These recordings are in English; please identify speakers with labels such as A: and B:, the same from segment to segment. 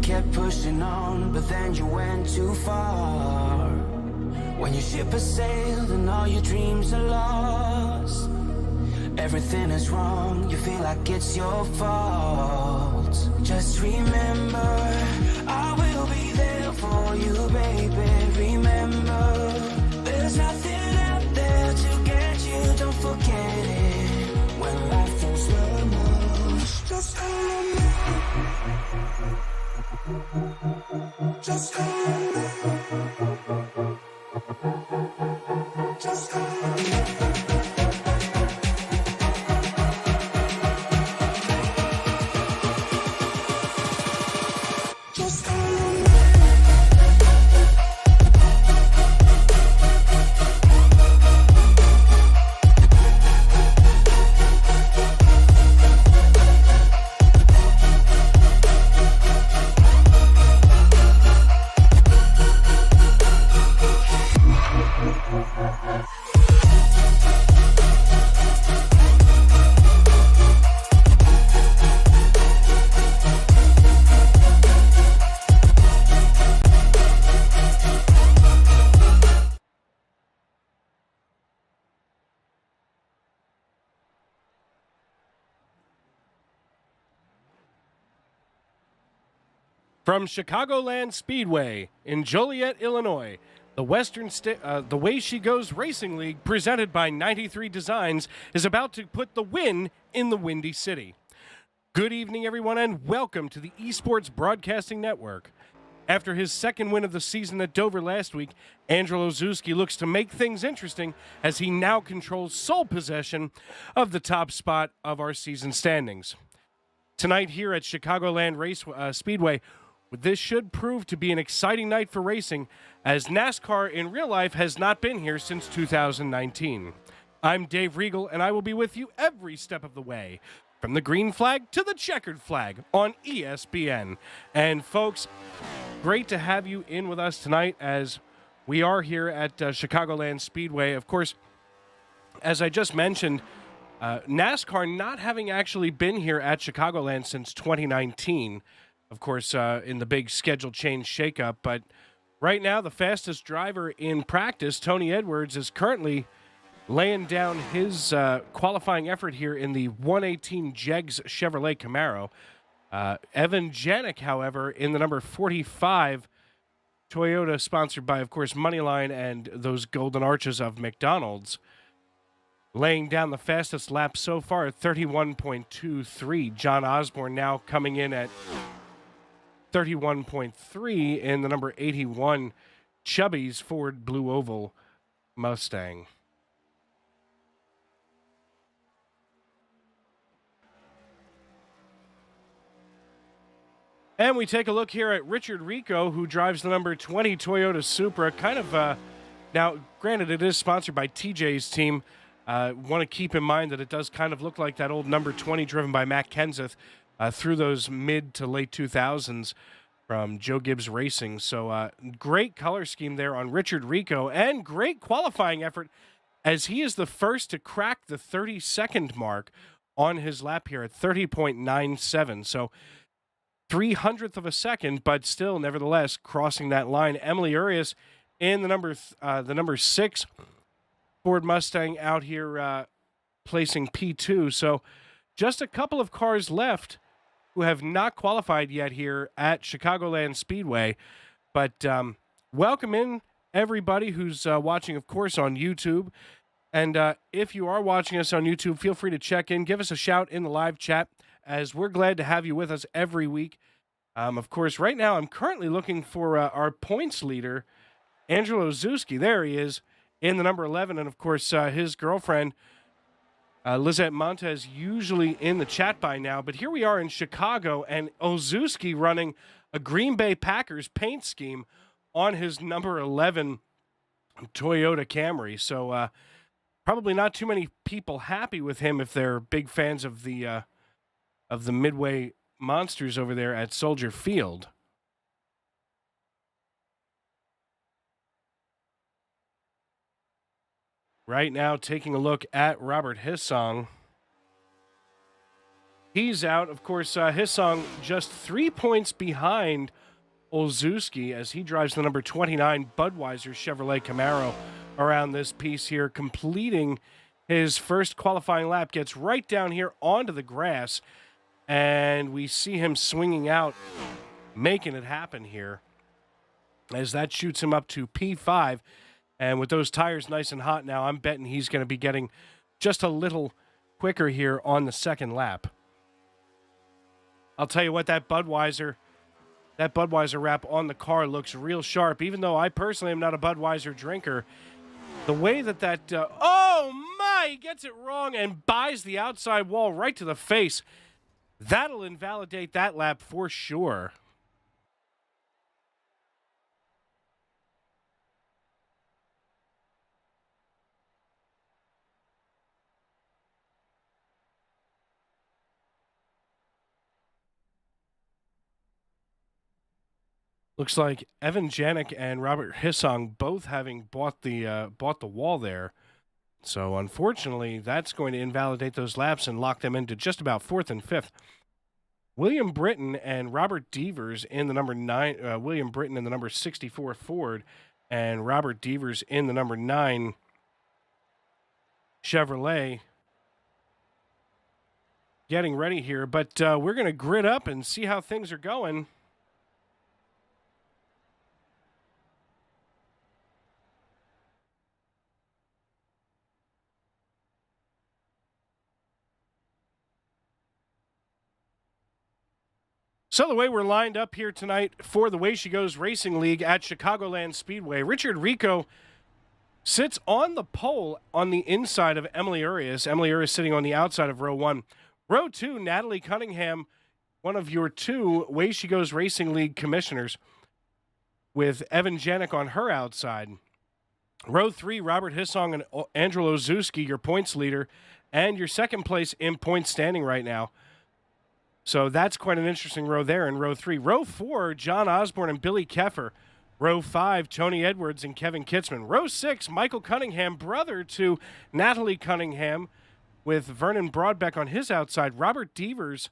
A: kept pushing on, but then you went too far. When your ship has sailed and all your dreams are lost, everything is wrong, you feel like it's your fault. Just remember, I will be there for you, baby. Remember, there's nothing out there to get you, don't forget it. When life feels slow motion, just hold me. Just hold me. Just hold me.
B: From Chicagoland Speedway in Joliet, Illinois, the the Way She Goes Racing League, presented by 93 Designs, is about to put the win in the Windy City. Good evening, everyone, and welcome to the eSports Broadcasting Network. After his second win of the season at Dover last week, Angelo Zuski looks to make things interesting as he now controls sole possession of the top spot of our season standings. Tonight here at Chicagoland Speedway, this should prove to be an exciting night for racing, as NASCAR in real life has not been here since 2019. I'm Dave Riegel, and I will be with you every step of the way, from the green flag to the checkered flag on ESBN. And folks, great to have you in with us tonight as we are here at Chicagoland Speedway. Of course, as I just mentioned, NASCAR not having actually been here at Chicagoland since 2019, of course, in the big schedule change shakeup. But right now, the fastest driver in practice, Tony Edwards, is currently laying down his qualifying effort here in the 118 Jegs Chevrolet Camaro. Evan Janik, however, in the number 45 Toyota, sponsored by, of course, Moneyline and those Golden Arches of McDonald's, laying down the fastest lap so far at 31.23. John Osborne now coming in at 31.3 in the number 81 Chubby's Ford Blue Oval Mustang. And we take a look here at Richard Rico, who drives the number 20 Toyota Supra. Kind of, now, granted, it is sponsored by TJ's team. Want to keep in mind that it does kind of look like that old number 20 driven by Matt Kenseth through those mid to late 2000s from Joe Gibbs Racing. So great color scheme there on Richard Rico, and great qualifying effort as he is the first to crack the 30-second mark on his lap here at 30.97. So 0.03 of a second, but still, nevertheless, crossing that line. Emily Urias in the number 6 Ford Mustang out here placing P2. So just a couple of cars left who have not qualified yet here at Chicagoland Speedway. But welcome in everybody who's watching, of course, on YouTube. And if you are watching us on YouTube, feel free to check in. Give us a shout in the live chat, as we're glad to have you with us every week. Of course, right now I'm currently looking for our points leader, Angelo Zuski. There he is in the number 11. And, of course, his girlfriend, Lizette Montez, usually in the chat by now. But here we are in Chicago, and Ozuski running a Green Bay Packers paint scheme on his number 11 Toyota Camry. So probably not too many people happy with him if they're big fans of the Midway Monsters over there at Soldier Field. Right now, taking a look at Robert Hissong. He's out. Of course, Hissong just 3 points behind Olszewski as he drives the number 29 Budweiser Chevrolet Camaro around this piece here, completing his first qualifying lap, gets right down here onto the grass, and we see him swinging out, making it happen here as that shoots him up to P5. And with those tires nice and hot now, I'm betting he's going to be getting just a little quicker here on the second lap. I'll tell you what, that Budweiser wrap on the car looks real sharp, even though I personally am not a Budweiser drinker. The way that oh my, he gets it wrong and buys the outside wall right to the face. That'll invalidate that lap for sure. Looks like Evan Janik and Robert Hissong both having bought the wall there. So unfortunately, that's going to invalidate those laps and lock them into just about 4th and 5th. William Britton and Robert Devers in the number 9. William Britton in the number 64 Ford, and Robert Devers in the number 9 Chevrolet. Getting ready here, but we're going to grid up and see how things are going. So the way we're lined up here tonight for the Way She Goes Racing League at Chicagoland Speedway, Richard Rico sits on the pole on the inside of Emily Urias. Emily Urias sitting on the outside of row 1. Row 2, Natalie Cunningham, one of your 2 Way She Goes Racing League commissioners, with Evan Janik on her outside. Row 3, Robert Hissong and Andrew Olszewski, your points leader, and your second place in points standing right now. So that's quite an interesting row there in row 3. Row 4, John Osborne and Billy Keffer. Row 5, Tony Edwards and Kevin Kitzman. Row 6, Michael Cunningham, brother to Natalie Cunningham, with Vernon Broadbeck on his outside. Robert Devers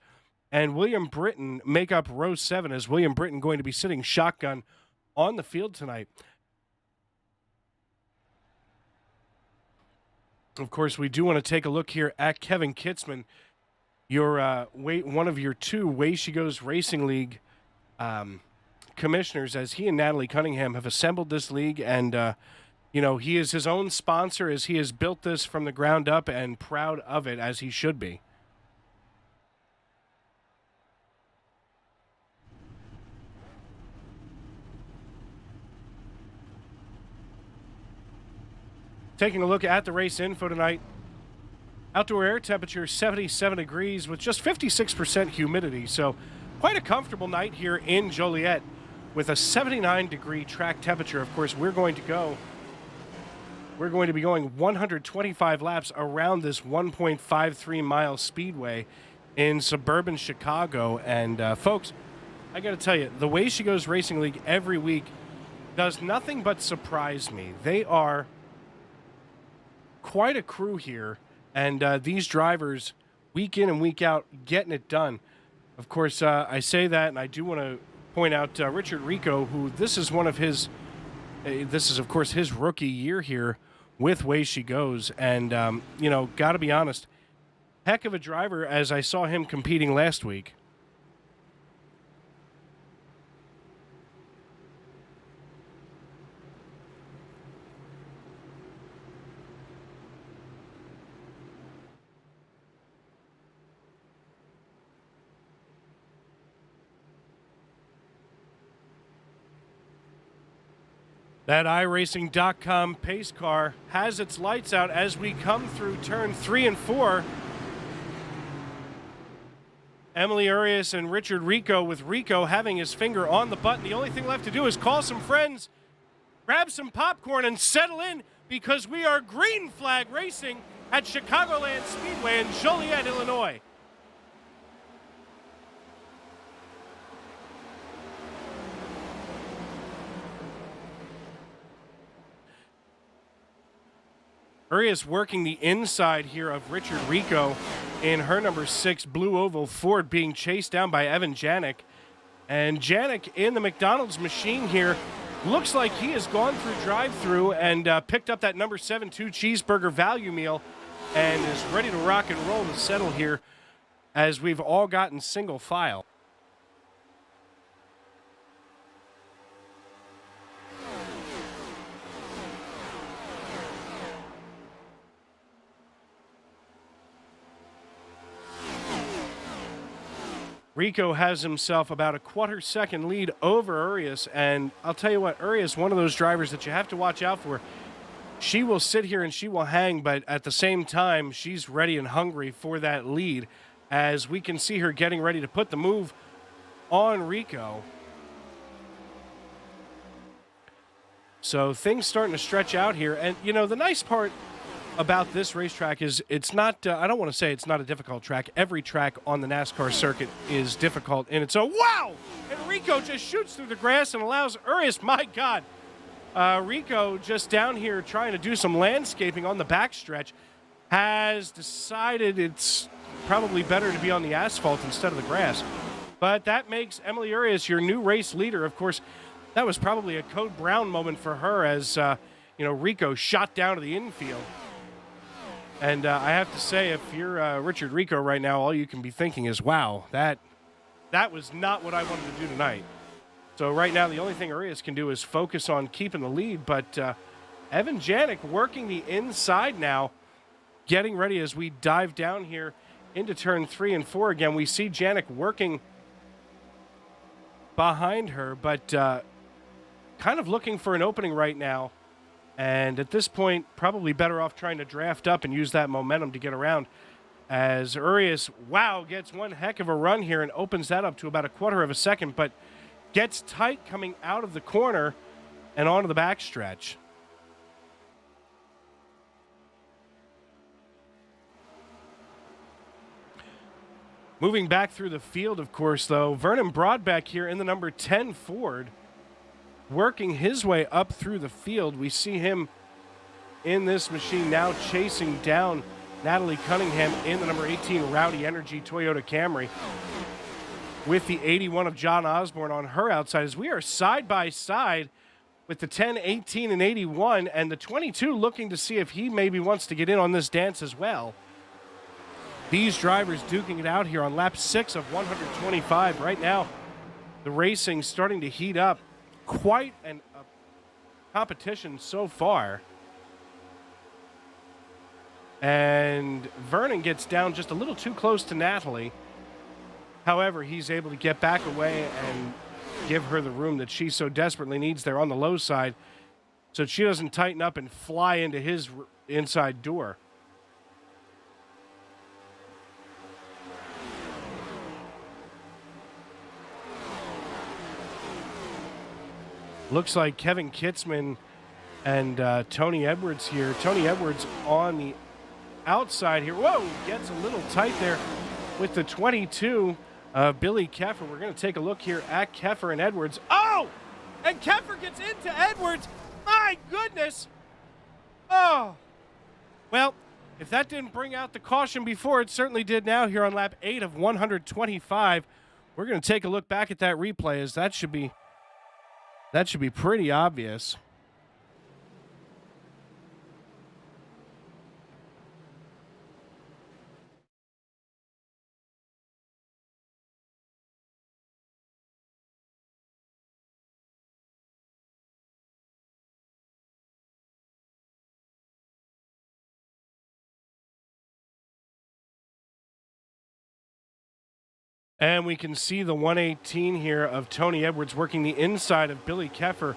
B: and William Britton make up row 7, as William Britton going to be sitting shotgun on the field tonight. Of course, we do want to take a look here at Kevin Kitzman, your one of your 2 Way She Goes Racing League commissioners, as he and Natalie Cunningham have assembled this league, and he is his own sponsor, as he has built this from the ground up, and proud of it, as he should be. Taking a look at the race info tonight. Outdoor air temperature 77 degrees with just 56% humidity, so quite a comfortable night here in Joliet with a 79-degree track temperature. Of course, we're going to be going 125 laps around this 1.53-mile speedway in suburban Chicago. And folks, I got to tell you, the Way She Goes Racing League every week does nothing but surprise me. They are quite a crew here. And these drivers, week in and week out, getting it done. Of course, I say that, and I do want to point out Richard Rico, who this is, of course, his rookie year here with Way She Goes. And, got to be honest, heck of a driver, as I saw him competing last week. That iRacing.com pace car has its lights out as we come through turn 3 and 4. Emily Urias and Richard Rico, with Rico having his finger on the button. The only thing left to do is call some friends, grab some popcorn, and settle in, because we are green flag racing at Chicagoland Speedway in Joliet, Illinois. Urias working the inside here of Richard Rico in her number 6 Blue Oval Ford, being chased down by Evan Janik. And Janik in the McDonald's machine here looks like he has gone through drive-through and picked up that number 7-2 cheeseburger value meal and is ready to rock and roll to settle here as we've all gotten single file. Rico has himself about a quarter-second lead over Urias, and I'll tell you what, Urias, one of those drivers that you have to watch out for. She will sit here and she will hang, but at the same time, she's ready and hungry for that lead, as we can see her getting ready to put the move on Rico. So things starting to stretch out here, and you know, the nice part about this racetrack is it's not, I don't want to say it's not a difficult track. Every track on the NASCAR circuit is difficult in its own. Wow! And Rico just shoots through the grass and allows Urias, my God. Rico just down here trying to do some landscaping on the backstretch has decided it's probably better to be on the asphalt instead of the grass. But that makes Emily Urias your new race leader. Of course, that was probably a Code Brown moment for her as, Rico shot down to the infield. And I have to say, if you're Richard Rico right now, all you can be thinking is, wow, that was not what I wanted to do tonight. So right now, the only thing Urias can do is focus on keeping the lead. But Evan Janik working the inside now, getting ready as we dive down here into turn 3 and 4 again. We see Janik working behind her, but kind of looking for an opening right now. And at this point, probably better off trying to draft up and use that momentum to get around. As Urias, wow, gets one heck of a run here and opens that up to about a quarter of a second, but gets tight coming out of the corner and onto the backstretch. Moving back through the field, of course, though, Vernon Broadbeck here in the number 10 Ford, working his way up through the field. We see him in this machine now chasing down Natalie Cunningham in the number 18 Rowdy Energy Toyota Camry, with the 81 of John Osborne on her outside, as we are side by side with the 10, 18, and 81, and the 22 looking to see if he maybe wants to get in on this dance as well. These drivers duking it out here on lap 6 of 125. Right now, the racing starting to heat up. Quite a competition so far. And Vernon gets down just a little too close to Natalie. However, he's able to get back away and give her the room that she so desperately needs there on the low side, so she doesn't tighten up and fly into his inside door. Looks like Kevin Kitzman and Tony Edwards here. Tony Edwards on the outside here. Whoa, gets a little tight there with the 22. Billy Keffer. We're going to take a look here at Keffer and Edwards. Oh! And Keffer gets into Edwards. My goodness. Oh. Well, if that didn't bring out the caution before, it certainly did now here on lap 8 of 125. We're going to take a look back at that replay, as that should be pretty obvious. And we can see the 118 here of Tony Edwards working the inside of Billy Keffer.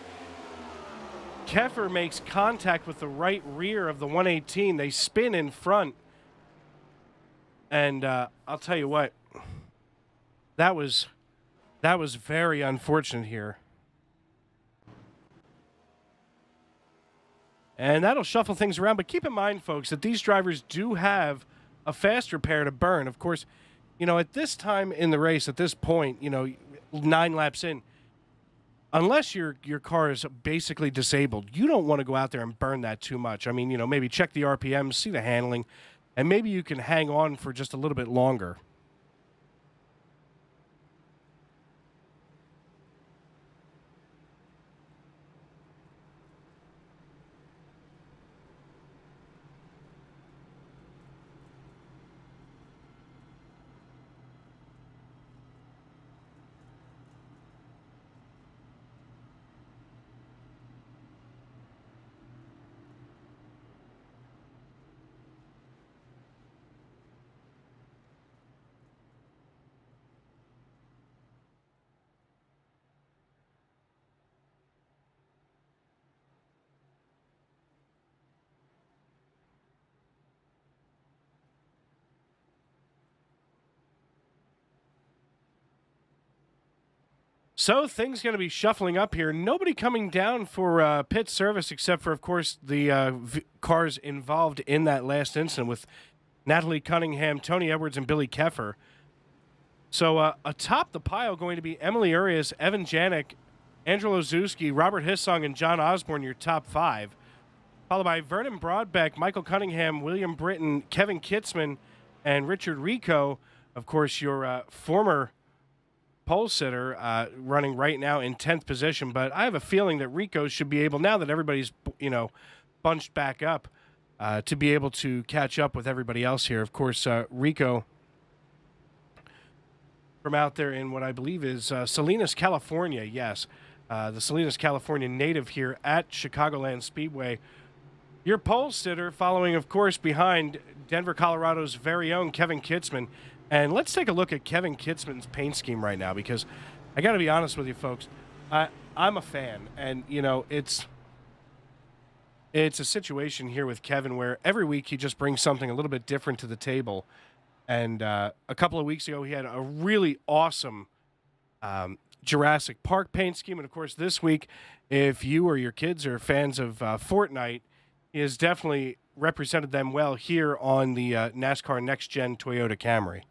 B: Keffer makes contact with the right rear of the 118. They spin in front. And I'll tell you what, that was very unfortunate here. And that'll shuffle things around. But keep in mind, folks, that these drivers do have a fast repair to burn. Of course, at this time in the race, at this point, 9 laps in, unless your car is basically disabled, you don't want to go out there and burn that too much. I mean, maybe check the RPM, see the handling, and maybe you can hang on for just a little bit longer. So things going to be shuffling up here. Nobody coming down for pit service except for, of course, the cars involved in that last incident with Natalie Cunningham, Tony Edwards, and Billy Keffer. So atop the pile going to be Emily Urias, Evan Janik, Angelo Zuski, Robert Hissong, and John Osborne, your top 5. Followed by Vernon Broadbeck, Michael Cunningham, William Britton, Kevin Kitzman, and Richard Rico. Of course, your former pole sitter running right now in 10th position. But I have a feeling that Rico should be able, now that everybody's, bunched back up, to be able to catch up with everybody else here. Of course, Rico from out there in what I believe is Salinas, California. Yes, the Salinas, California native here at Chicagoland Speedway. Your pole sitter following, of course, behind Denver, Colorado's very own Kevin Kitzman. And let's take a look at Kevin Kitzman's paint scheme right now, because I got to be honest with you, folks. I'm a fan, and, it's a situation here with Kevin where every week he just brings something a little bit different to the table. And a couple of weeks ago, he had a really awesome Jurassic Park paint scheme. And, of course, this week, if you or your kids are fans of Fortnite, he has definitely represented them well here on the NASCAR Next Gen Toyota Camry.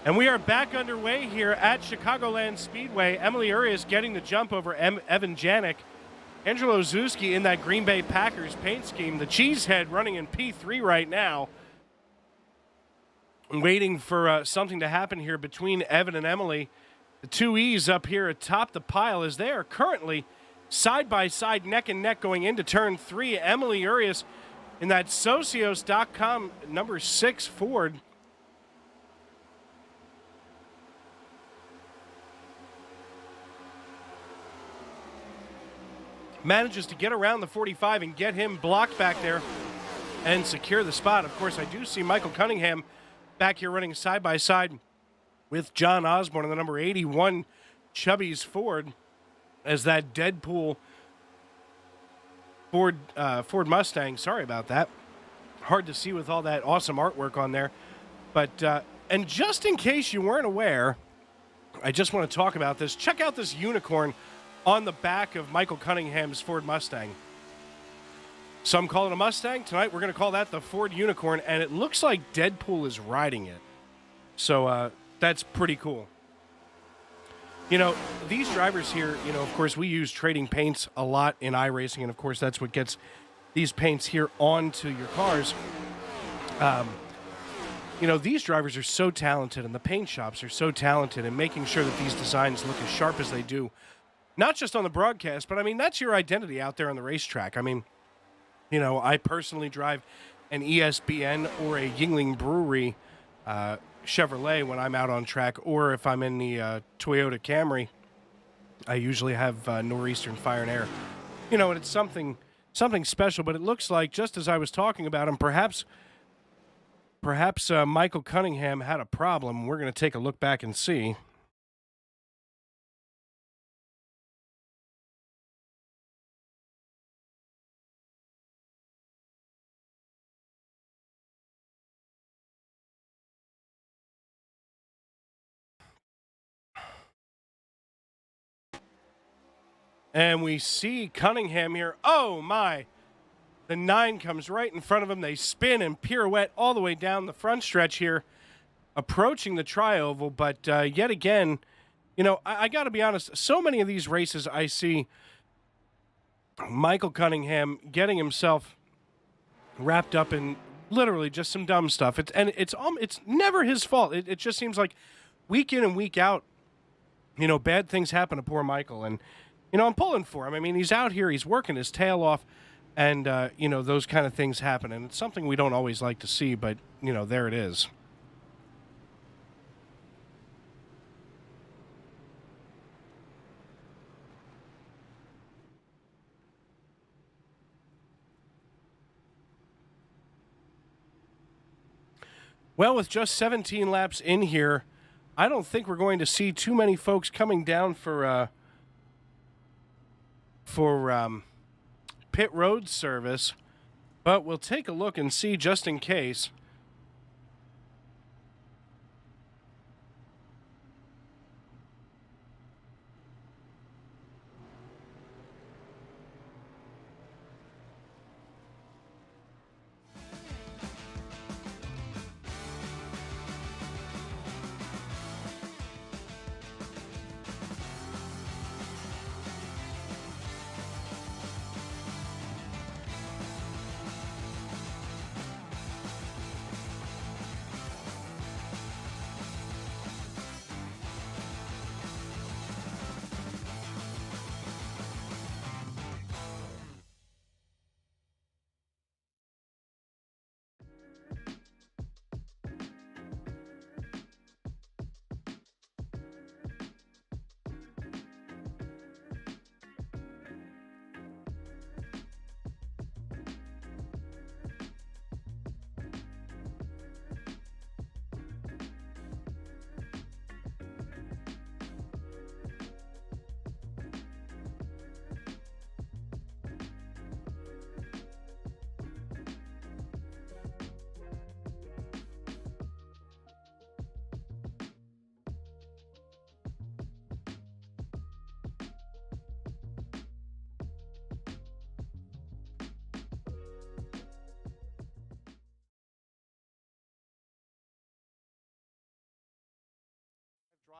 B: And we are back underway here at Chicagoland Speedway. Emily Urias getting the jump over Evan Janik. Angelo Zuski in that Green Bay Packers paint scheme. The Cheesehead running in P3 right now. Waiting for something to happen here between Evan and Emily. The two E's up here atop the pile as they are currently side by side, neck and neck going into turn 3. Emily Urias in that Socios.com number 6 Ford. manages to get around the 45 and get him blocked back there and secure the spot. Of course, I do see Michael Cunningham back here running side by side with John Osborne in the number 81 Chubby's Ford, as that Deadpool Ford Mustang. Sorry about that. Hard to see with all that awesome artwork on there. But, and just in case you weren't aware, I just want to talk about this. Check out this unicorn on the back of Michael Cunningham's Ford Mustang. Some call it a Mustang. Tonight we're going to call that the Ford Unicorn, and it looks like Deadpool is riding it. So that's pretty cool. You know, these drivers here, you know, of course, we use trading paints a lot in iRacing, and of course, that's what gets these paints here onto your cars. You know, these drivers are so talented, and the paint shops are so talented in making sure that these designs look as sharp as they do. Not just on the broadcast, but, I mean, that's your identity out there on the racetrack. I mean, you know, I personally drive an ESBN or a Yingling Brewery Chevrolet when I'm out on track, or if I'm in the Toyota Camry, I usually have Northeastern Fire and Air. You know, and it's something special, but it looks like, just as I was talking about him, perhaps Michael Cunningham had a problem. We're going to take a look back and see. And we see Cunningham here. Oh, my. The 9 comes right in front of him. They spin and pirouette all the way down the front stretch here, approaching the tri-oval. But yet again, you know, I got to be honest, so many of these races I see Michael Cunningham getting himself wrapped up in literally just some dumb stuff. It's never his fault. It just seems like week in and week out, you know, bad things happen to poor Michael. And you know, I'm pulling for him. I mean, he's out here, he's working his tail off, and, you know, those kind of things happen. And it's something we don't always like to see, but, you know, there it is. Well, with just 17 laps in here, I don't think we're going to see too many folks coming down for pit road service, but we'll take a look and see just in case.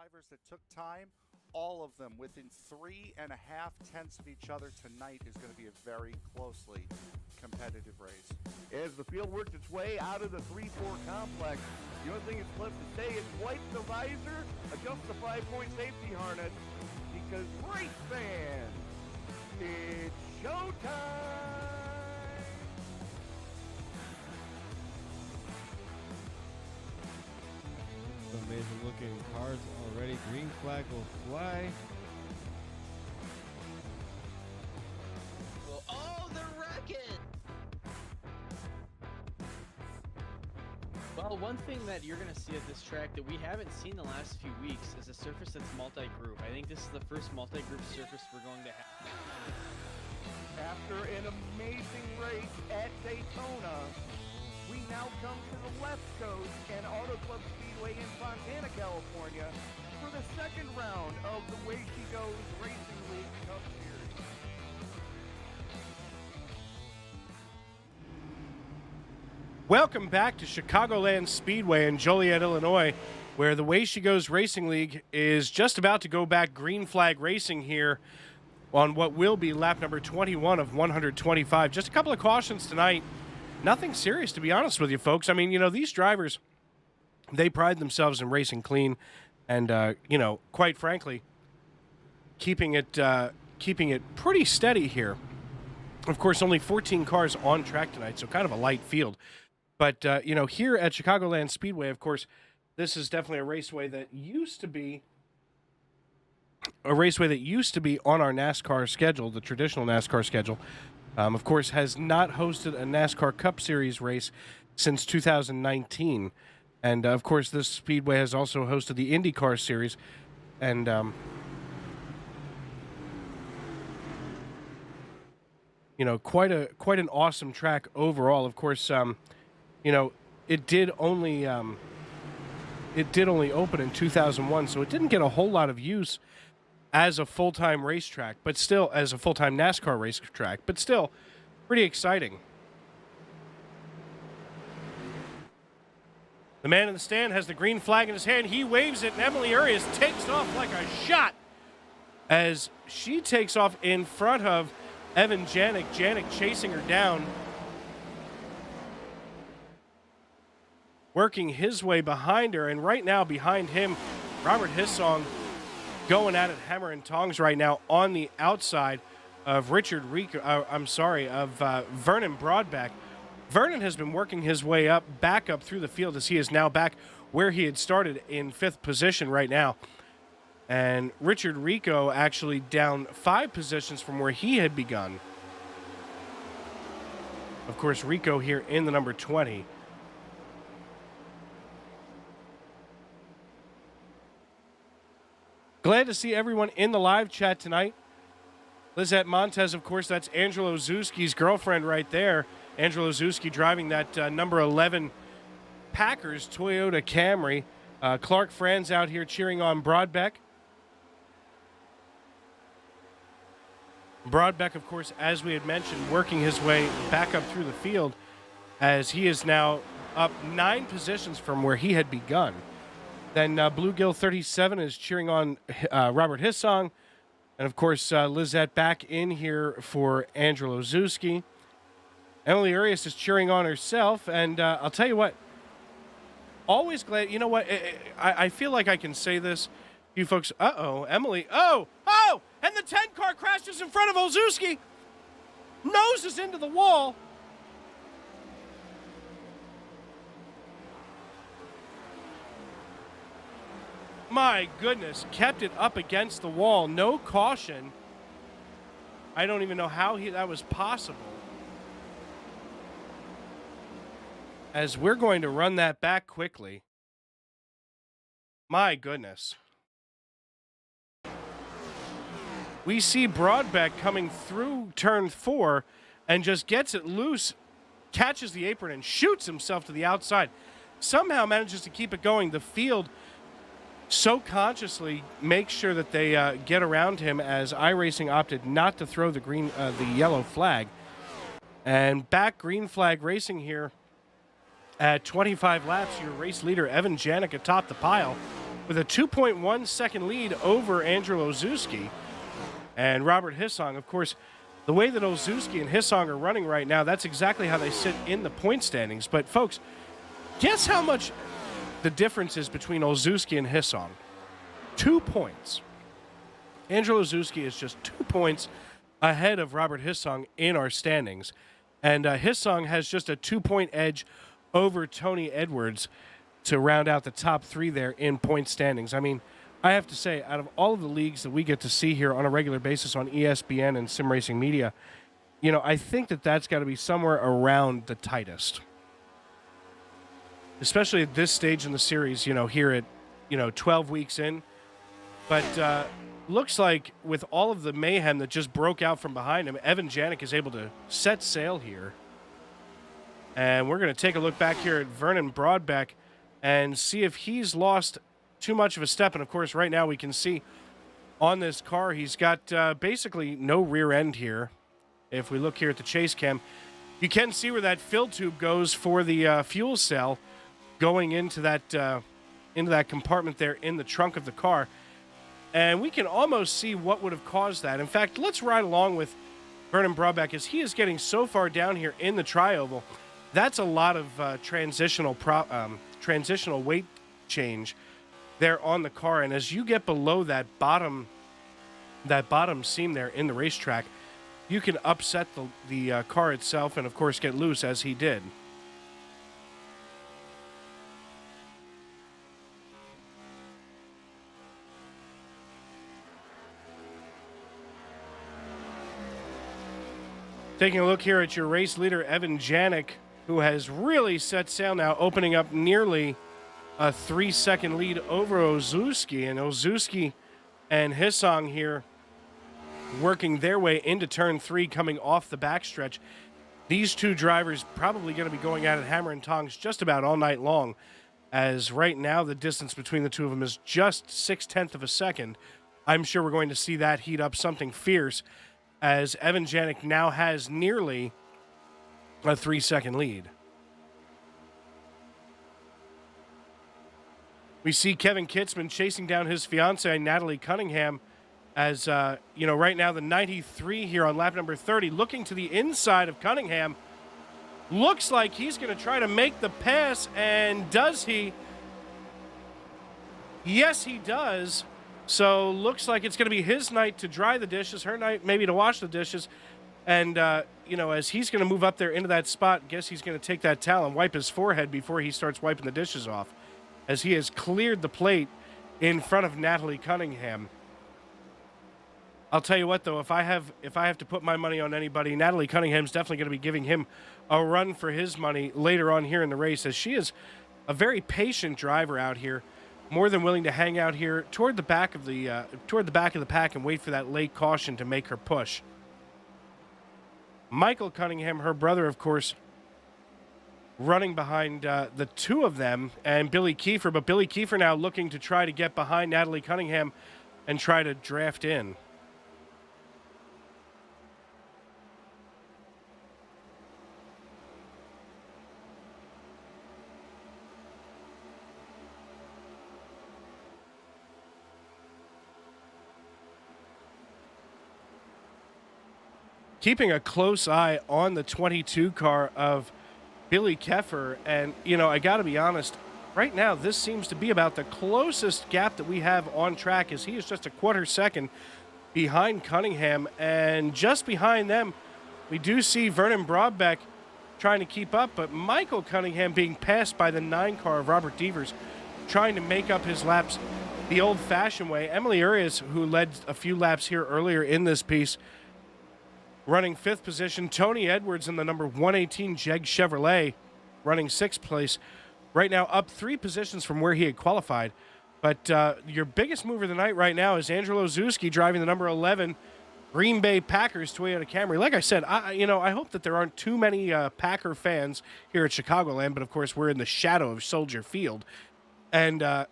C: Drivers that took time, all of them within 3.5 tenths of each other tonight is going to be a very closely competitive race.
D: As the field worked its way out of the 3-4 complex, the only thing that's left to say is wipe the visor, adjust the 5-point safety harness, because race fans, it's showtime!
E: Amazing looking cars already. Green flag will fly.
F: cooking. Well, one thing that you're going to see at this track that we haven't seen the last few weeks is a surface that's multi-group. I think this is the first multi-group surface we're going to have.
D: After an amazing race at Daytona, we now come to the West Coast and Auto Club Speedway in Fontana, California for the second round of the Way She Goes Racing League Cup Series.
B: Welcome back to Chicagoland Speedway in Joliet, Illinois, where the Way She Goes Racing League is just about to go back green flag racing here on what will be lap number 21 of 125. Just a couple of cautions tonight. Nothing serious, to be honest with you, folks. I mean, you know, these drivers, they pride themselves in racing clean and, you know, quite frankly, keeping it pretty steady here. Of course, only 14 cars on track tonight, so kind of a light field. But, you know, here at Chicagoland Speedway, of course, this is definitely a raceway that used to be on our NASCAR schedule, the traditional NASCAR schedule. Of course, has not hosted a NASCAR Cup Series race since 2019. And, of course, this speedway has also hosted the IndyCar Series. And, you know, quite an awesome track overall. Of course, you know, it did only open in 2001, so it didn't get a whole lot of use as a full-time racetrack, but still as a full-time NASCAR racetrack, but still pretty exciting. The man in the stand has the green flag in his hand. He waves it, and Emily Urias takes off like a shot as she takes off in front of Evan Janik. Janik chasing her down, working his way behind her, and right now behind him, Robert Hissong going at it hammer and tongs right now on the outside of Vernon Broadbeck. Vernon has been working his way back up through the field as he is now back where he had started in 5th position right now. And Richard Rico actually down 5 positions from where he had begun. Of course, Rico here in the number 20. Glad to see everyone in the live chat tonight. Lizette Montez, of course, that's Angelo Zuski's girlfriend right there. Angelo Zuski driving that number 11 Packers Toyota Camry. Clark Franz out here cheering on Broadbeck. Broadbeck, of course, as we had mentioned, working his way back up through the field as he is now up 9 positions from where he had begun. Then Bluegill 37 is cheering on Robert Hissong. And, of course, Lizette back in here for Angelo Zuski. Emily Urias is cheering on herself. And I'll tell you what, always glad. You know what? I feel like I can say this. You folks, Emily. Oh! And the 10 car crashes in front of Olszewski. Noses into the wall. My goodness, kept it up against the wall. No caution. I don't even know how that was possible. As we're going to run that back quickly. My goodness. We see Broadbeck coming through turn 4 and just gets it loose, catches the apron and shoots himself to the outside. Somehow manages to keep it going. The field so consciously makes sure that they get around him as iRacing opted not to throw the yellow flag. And back green flag racing here at 25 laps. Your race leader, Evan Janik, atop the pile with a 2.1 second lead over Angelo Zuski. And Robert Hissong, of course, the way that Olszewski and Hissong are running right now, that's exactly how they sit in the point standings. But, folks, guess how much the difference is between Olszewski and Hissong? 2 points. Angelo Zuski is just 2 points ahead of Robert Hissong in our standings. And Hissong has just a 2-point edge over Tony Edwards to round out the top 3 there in point standings. I mean, I have to say, out of all of the leagues that we get to see here on a regular basis on ESBN and Sim Racing Media, I think that's got to be somewhere around the tightest. Especially at this stage in the series, here at, 12 weeks in. But looks like with all of the mayhem that just broke out from behind him, Evan Janik is able to set sail here. And we're going to take a look back here at Vernon Broadbeck and see if he's lost too much of a step. And, of course, right now we can see on this car he's got basically no rear end here. If we look here at the chase cam, you can see where that fill tube goes for the fuel cell going into that compartment there in the trunk of the car. And we can almost see what would have caused that. In fact, let's ride along with Vernon Broadbeck as he is getting so far down here in the tri-oval. That's a lot of transitional weight change there on the car. And as you get below that bottom seam there in the racetrack, you can upset the car itself and, of course, get loose as he did. Taking a look here at your race leader, Evan Janik, who has really set sail now, opening up nearly a 3-second lead over Ozuski. And Ozuski and Hissong here working their way into turn 3, coming off the backstretch. These two drivers probably going to be going at it hammer and tongs just about all night long, as right now the distance between the two of them is just 0.6 of a second. I'm sure we're going to see that heat up something fierce, as Evan Janik now has nearly a 3-second lead. We see Kevin Kitzman chasing down his fiancée, Natalie Cunningham, as, right now the 93 here on lap number 30, looking to the inside of Cunningham. Looks like he's going to try to make the pass, and does he? Yes, he does. So looks like it's going to be his night to dry the dishes, her night maybe to wash the dishes. And, as he's going to move up there into that spot, guess he's going to take that towel and wipe his forehead before he starts wiping the dishes off, as he has cleared the plate in front of Natalie Cunningham. I'll tell you what, though, if I have to put my money on anybody, Natalie Cunningham's definitely going to be giving him a run for his money later on here in the race, as she is a very patient driver out here, more than willing to hang out here toward the back of the pack and wait for that late caution to make her push. Michael Cunningham, her brother, of course, running behind the two of them, and Billy Kiefer. But Billy Kiefer now looking to try to get behind Natalie Cunningham and try to draft in. Keeping a close eye on the 22 car of Billy Keffer. And, I got to be honest, right now this seems to be about the closest gap that we have on track, as he is just a quarter second behind Cunningham. And just behind them, we do see Vernon Broadbeck trying to keep up, but Michael Cunningham being passed by the 9 car of Robert Devers, trying to make up his laps the old-fashioned way. Emily Urias, who led a few laps here earlier in this piece, running 5th position. Tony Edwards in the number 118 Jeg Chevrolet running 6th place. Right now up 3 positions from where he had qualified. But your biggest mover of the night right now is Angelo Zuski driving the number 11 Green Bay Packers Toyota Camry. Like I said, I hope that there aren't too many Packer fans here at Chicagoland, but of course we're in the shadow of Soldier Field. And I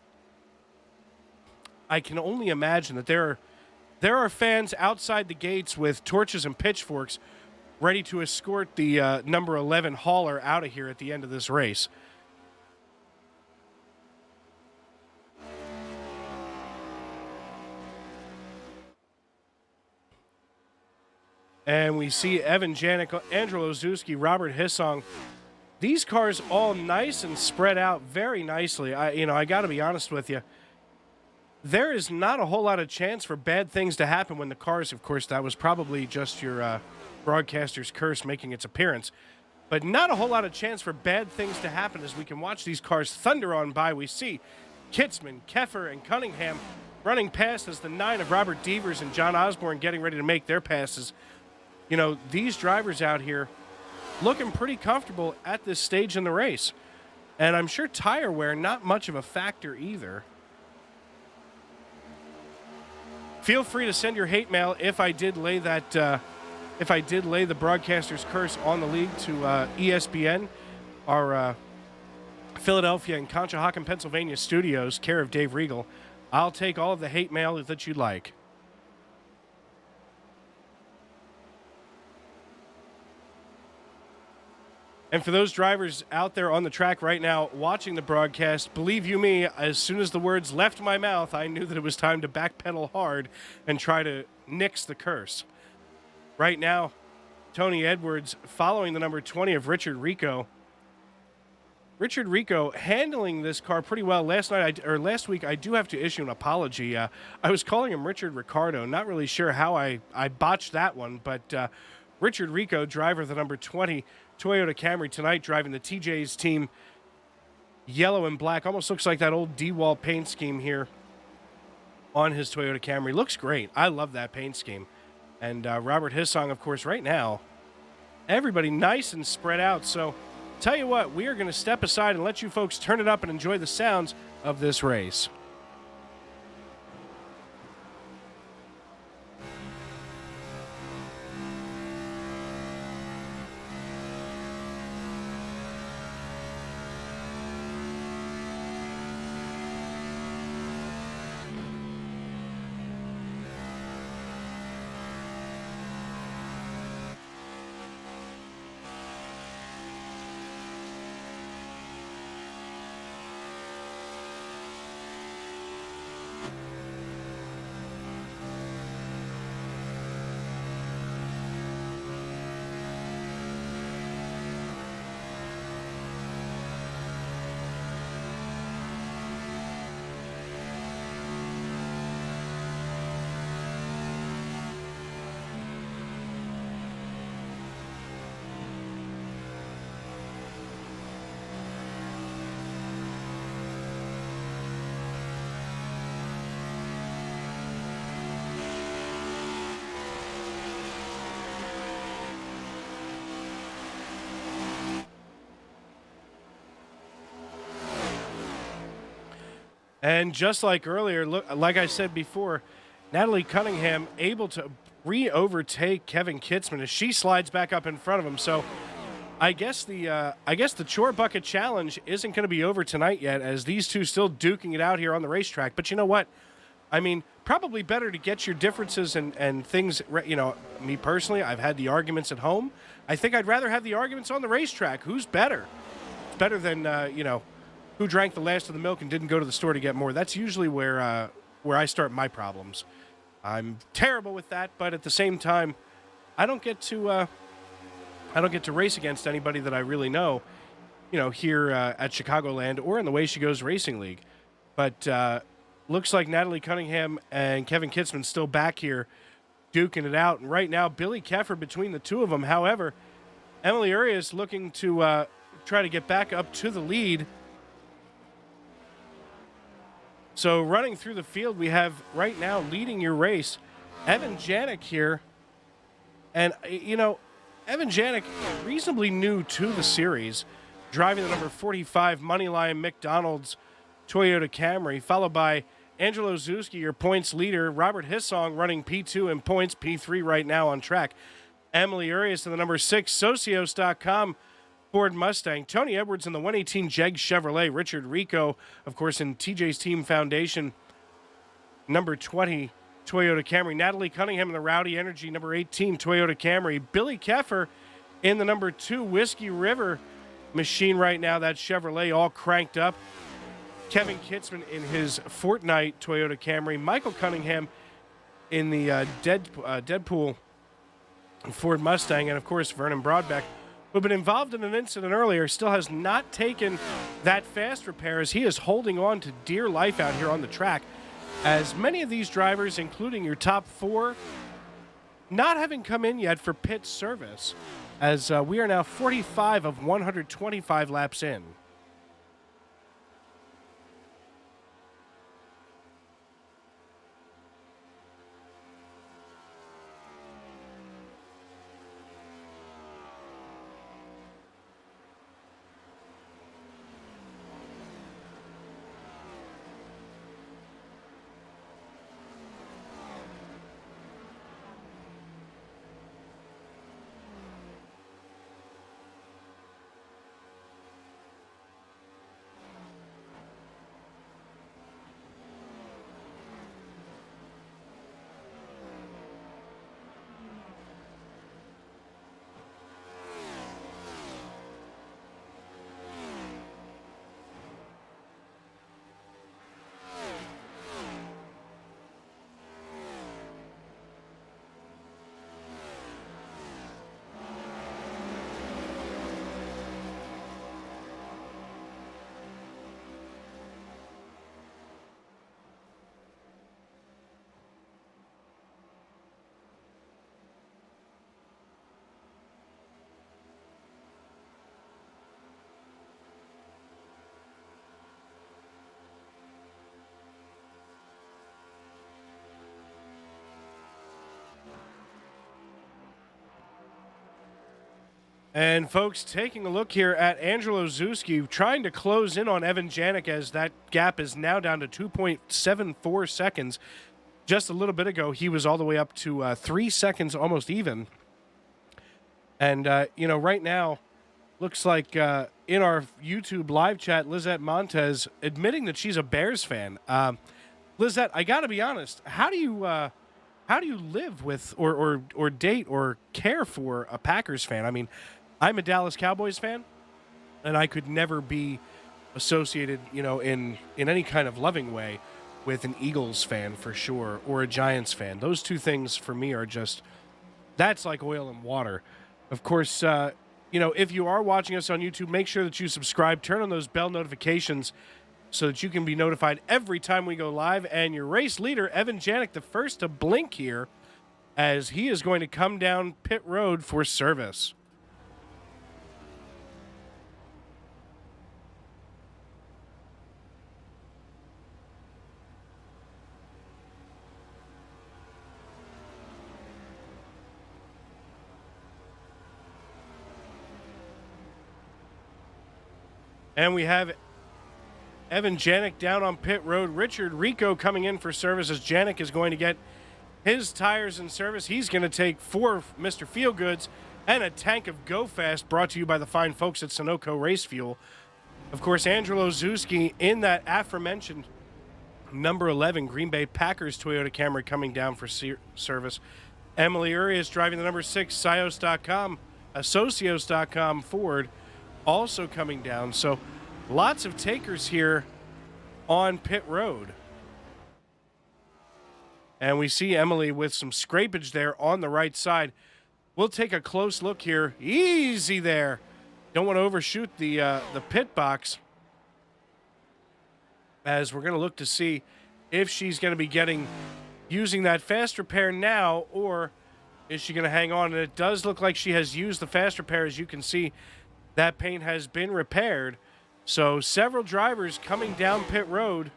B: can only imagine that there are fans outside the gates with torches and pitchforks ready to escort the number 11 hauler out of here at the end of this race. And we see Evan Janik, Angelo Zuski, Robert Hissong. These cars all nice and spread out very nicely. I got to be honest with you. There is not a whole lot of chance for bad things to happen when the cars, of course, that was probably just your broadcaster's curse making its appearance. But not a whole lot of chance for bad things to happen as we can watch these cars thunder on by. We see Kitzman, Keffer, and Cunningham running past as the 9 of Robert Devers and John Osborne getting ready to make their passes. you know, these drivers out here looking pretty comfortable at this stage in the race. And I'm sure tire wear, not much of a factor either. Feel free to send your hate mail if I did lay that, if I did lay the broadcaster's curse on the league to ESBN, our Philadelphia and Conshohocken, Pennsylvania studios, care of Dave Regal. I'll take all of the hate mail that you'd like. And for those drivers out there on the track right now watching the broadcast, believe you me, as soon as the words left my mouth, I knew that it was time to backpedal hard and try to nix the curse. Right now, Tony Edwards following the number 20 of Richard Rico. Richard Rico handling this car pretty well. Last week, I do have to issue an apology. I was calling him Richard Ricardo. Not really sure how I botched that one, but Richard Rico, driver of the number 20 Toyota Camry tonight, driving the TJ's team yellow and black. Almost looks like that old D-Wall paint scheme here on his Toyota Camry. Looks great. I love that paint scheme. And Robert Hissong, of course, right now, everybody nice and spread out. So tell you what, we are going to step aside and let you folks turn it up and enjoy the sounds of this race. And just like earlier, like I said before, Natalie Cunningham able to re-overtake Kevin Kitzman as she slides back up in front of him. So I guess the chore bucket challenge isn't going to be over tonight yet, as these two still duking it out here on the racetrack. But you know what? I mean, probably better to get your differences and things. You know, me personally, I've had the arguments at home. I think I'd rather have the arguments on the racetrack. Who's better? It's better than who drank the last of the milk and didn't go to the store to get more. That's usually where I start my problems. I'm terrible with that, but at the same time, I don't get to race against anybody that I really know, here at Chicagoland or in the Way She Goes Racing League. But looks like Natalie Cunningham and Kevin Kitzman still back here duking it out. And right now, Billy Keffer between the two of them. However, Emily Urias looking to try to get back up to the lead. So running through the field, we have right now leading your race, Evan Janik here. And, Evan Janik, reasonably new to the series, driving the number 45 Moneyline McDonald's Toyota Camry, followed by Angelo Zuski, your points leader. Robert Hissong running P2 in points, P3 right now on track. Emily Urias in the number 6 Socios.com Ford Mustang. Tony Edwards in the 118 Jeg Chevrolet. Richard Rico, of course, in TJ's Team Foundation, number 20 Toyota Camry. Natalie Cunningham in the Rowdy Energy, number 18 Toyota Camry. Billy Keffer in the number 2 Whiskey River machine right now. That Chevrolet all cranked up. Kevin Kitzman in his Fortnite Toyota Camry. Michael Cunningham in the Deadpool Ford Mustang. And, of course, Vernon Broadbeck, who had been involved in an incident earlier, still has not taken that fast repair as he is holding on to dear life out here on the track. As many of these drivers, including your top 4, not having come in yet for pit service, as we are now 45 of 125 laps in. And folks, taking a look here at Angelo Zuski trying to close in on Evan Janik as that gap is now down to 2.74 seconds. Just a little bit ago, he was all the way up to 3 seconds, almost even. And, right now, looks like in our YouTube live chat, Lizette Montez admitting that she's a Bears fan. Lizette, I got to be honest, how do you live with or date or care for a Packers fan? I mean, I'm a Dallas Cowboys fan, and I could never be associated, in any kind of loving way with an Eagles fan for sure, or a Giants fan. Those two things for me are that's like oil and water. Of course, if you are watching us on YouTube, make sure that you subscribe, turn on those bell notifications so that you can be notified every time we go live. And your race leader, Evan Janik, the first to blink here, as he is going to come down pit road for service. And we have Evan Janik down on pit road. Richard Rico coming in for service as Janik is going to get his tires in service. He's going to take 4 Mr. Feelgoods and a tank of Go Fast, brought to you by the fine folks at Sunoco Race Fuel. Of course, Angelo Zuski in that aforementioned number 11 Green Bay Packers Toyota Camry coming down for service. Emily Urias driving the number 6 Socios.com Ford also coming down. So lots of takers here on pit road. And we see Emily with some scrapage there on the right side. We'll take a close look here. Easy there. Don't want to overshoot the pit box, as we're going to look to see if she's going to be using that fast repair now, or is she going to hang on? And it does look like she has used the fast repair. As you can see, that paint has been repaired. So several drivers coming down pit road,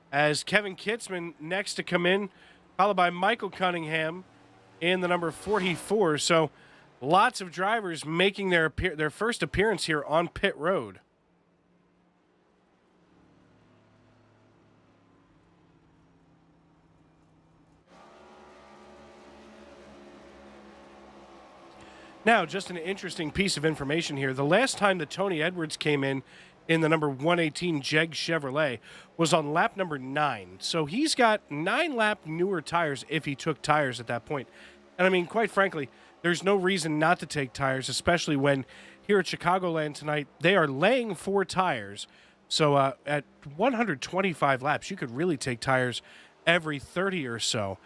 B: as Kevin Kitzman next to come in, followed by Michael Cunningham in the number 44. So lots of drivers making their first appearance here on pit road. Now, just an interesting piece of information here. The last time that Tony Edwards came in the number 118 Jeg Chevrolet was on lap number 9. So he's got 9 lap newer tires if he took tires at that point. And I mean, quite frankly, there's no reason not to take tires, especially when here at Chicagoland tonight, they are laying 4 tires. So at 125 laps, you could really take tires every 30 or so.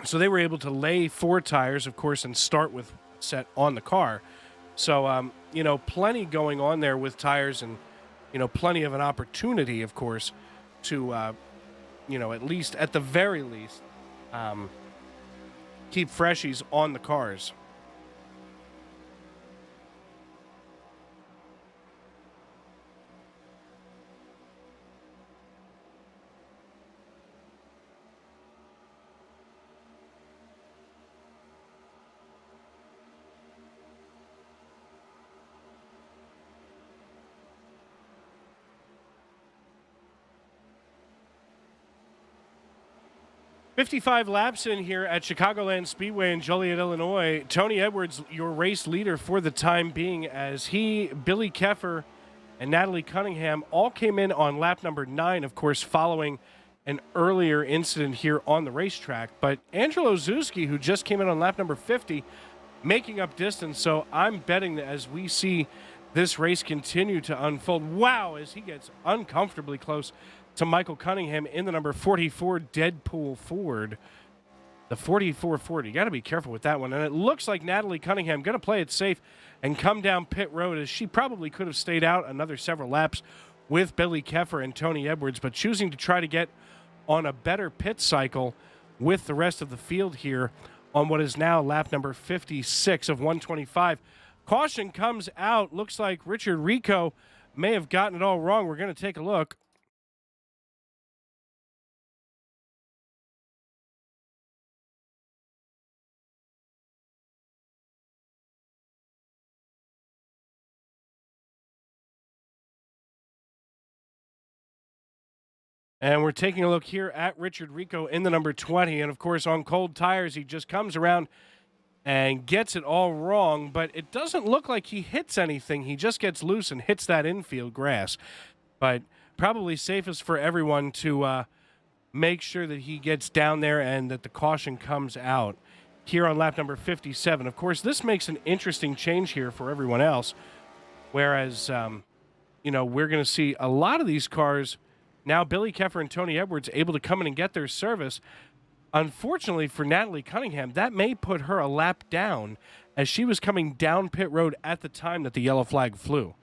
B: So they were able to lay 4 tires, of course, and start with set on the car. So, plenty going on there with tires, and, plenty of an opportunity, of course, to, at the very least, keep freshies on the cars. "55 laps in here at Chicagoland Speedway in Joliet, Illinois. Tony Edwards, your race leader for the time being, as Billy Keffer, and Natalie Cunningham all came in on lap number 9, of course, following an earlier incident here on the racetrack. But Angelo Zuski, who just came in on lap number 50, making up distance. So I'm betting that as we see this race continue to unfold, wow, as he gets uncomfortably close to Michael Cunningham in the number 44 Deadpool Ford. The 44 Ford, you got to be careful with that one. And it looks like Natalie Cunningham going to play it safe and come down pit road, as she probably could have stayed out another several laps with Billy Keffer and Tony Edwards, but choosing to try to get on a better pit cycle with the rest of the field here on what is now lap number 56 of 125. Caution comes out. Looks like Richard Rico may have gotten it all wrong. We're going to take a look. And we're taking a look here at Richard Rico in the number 20. And, of course, on cold tires, he just comes around and gets it all wrong. But it doesn't look like he hits anything. He just gets loose and hits that infield grass. But probably safest for everyone to make sure that he gets down there and that the caution comes out here on lap number 57. Of course, this makes an interesting change here for everyone else. Whereas, we're going to see a lot of these cars now, Billy Keffer and Tony Edwards able to come in and get their service. Unfortunately for Natalie Cunningham, that may put her a lap down as she was coming down pit road at the time that the yellow flag flew.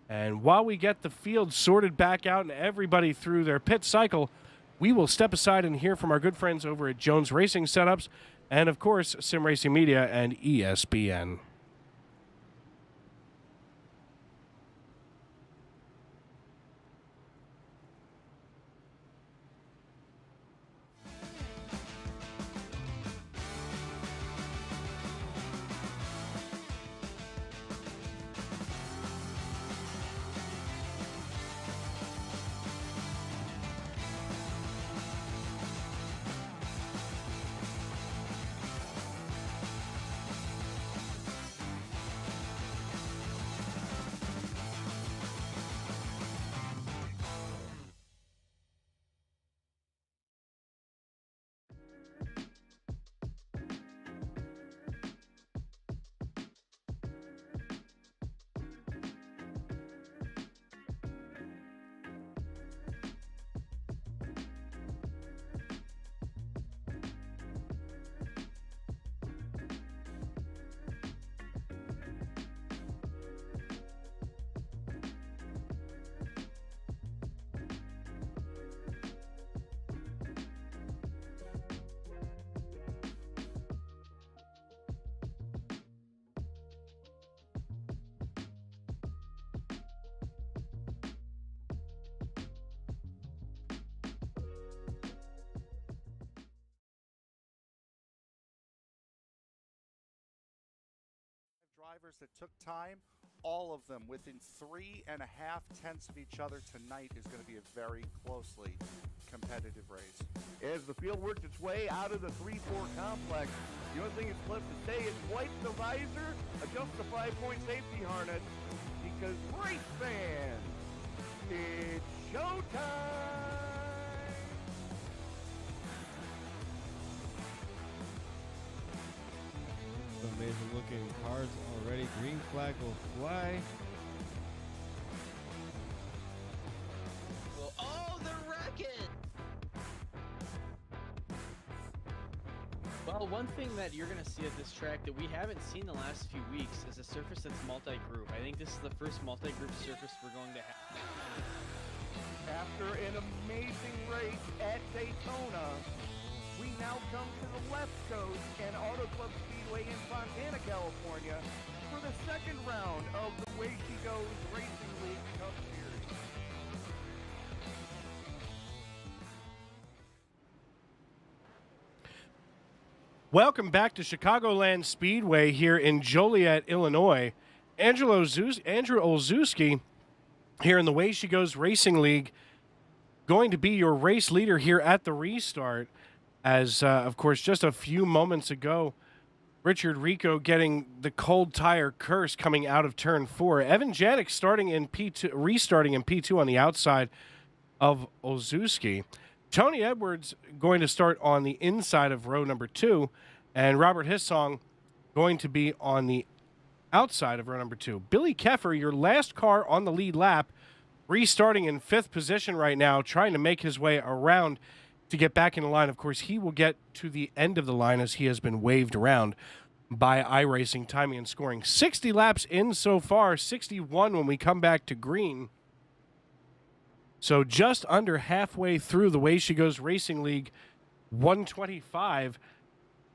B: And while we get the field sorted back out and everybody through their pit cycle, we will step aside and hear from our good friends over at Jones Racing Setups and, of course, Sim Racing Media and ESBN.
C: Drivers that took time, all of them within 3.5 tenths of each other tonight is going to be a very closely competitive race.
D: As the field worked its way out of the 3-4 complex, the only thing that's left to say is wipe the visor, adjust the 5-point safety harness, because race fans, it's showtime!
E: Amazing looking cars already. Green flag will fly.
F: Oh, they're wrecking! Well, one thing that you're going to see at this track that we haven't seen the last few weeks is a surface that's multi-group. I think this is the first multi-group surface we're going to have.
D: After an amazing race at Daytona, we now come to the left coast and Auto Club Speedway in Fontana, California for the second round of the Way She Goes Racing League Cup Series.
B: Welcome back to Chicagoland Speedway here in Joliet, Illinois. Andrew Olszewski here in the Way She Goes Racing League, going to be your race leader here at the restart. As, of course, just a few moments ago, Richard Rico getting the cold tire curse coming out of turn 4. Evan Janik restarting in P2 on the outside of Olszewski. Tony Edwards going to start on the inside of row number 2, and Robert Hissong going to be on the outside of row number 2. Billy Keffer, your last car on the lead lap, restarting in 5th position right now, trying to make his way around to get back in the line. Of course, he will get to the end of the line as he has been waved around by iRacing timing and scoring. 60 laps in so far, 61 when we come back to green. So just under halfway through the Way She Goes Racing League 125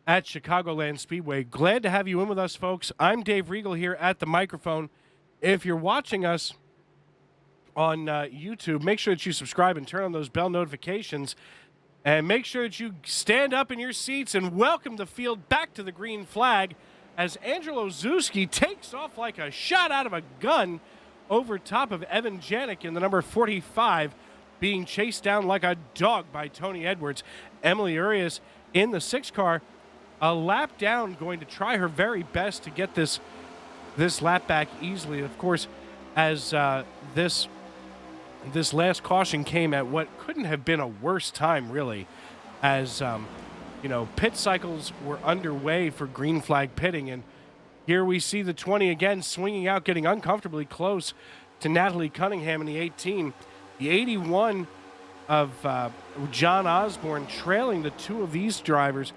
B: at Chicagoland Speedway. Glad to have you in with us, folks. I'm Dave Regal here at the microphone. If you're watching us on YouTube, make sure that you subscribe and turn on those bell notifications. And make sure that you stand up in your seats and welcome the field back to the green flag as Andrew Olszewski takes off like a shot out of a gun over top of Evan Janik in the number 45 being chased down like a dog by Tony Edwards. Emily Urias in the 6 car, a lap down, going to try her very best to get this lap back easily. Of course, as this last caution came at what couldn't have been a worse time, really, as pit cycles were underway for green flag pitting, and here we see the 20 again swinging out, getting uncomfortably close to Natalie Cunningham in the 18. The 81 of John Osborne trailing the 2 of these drivers,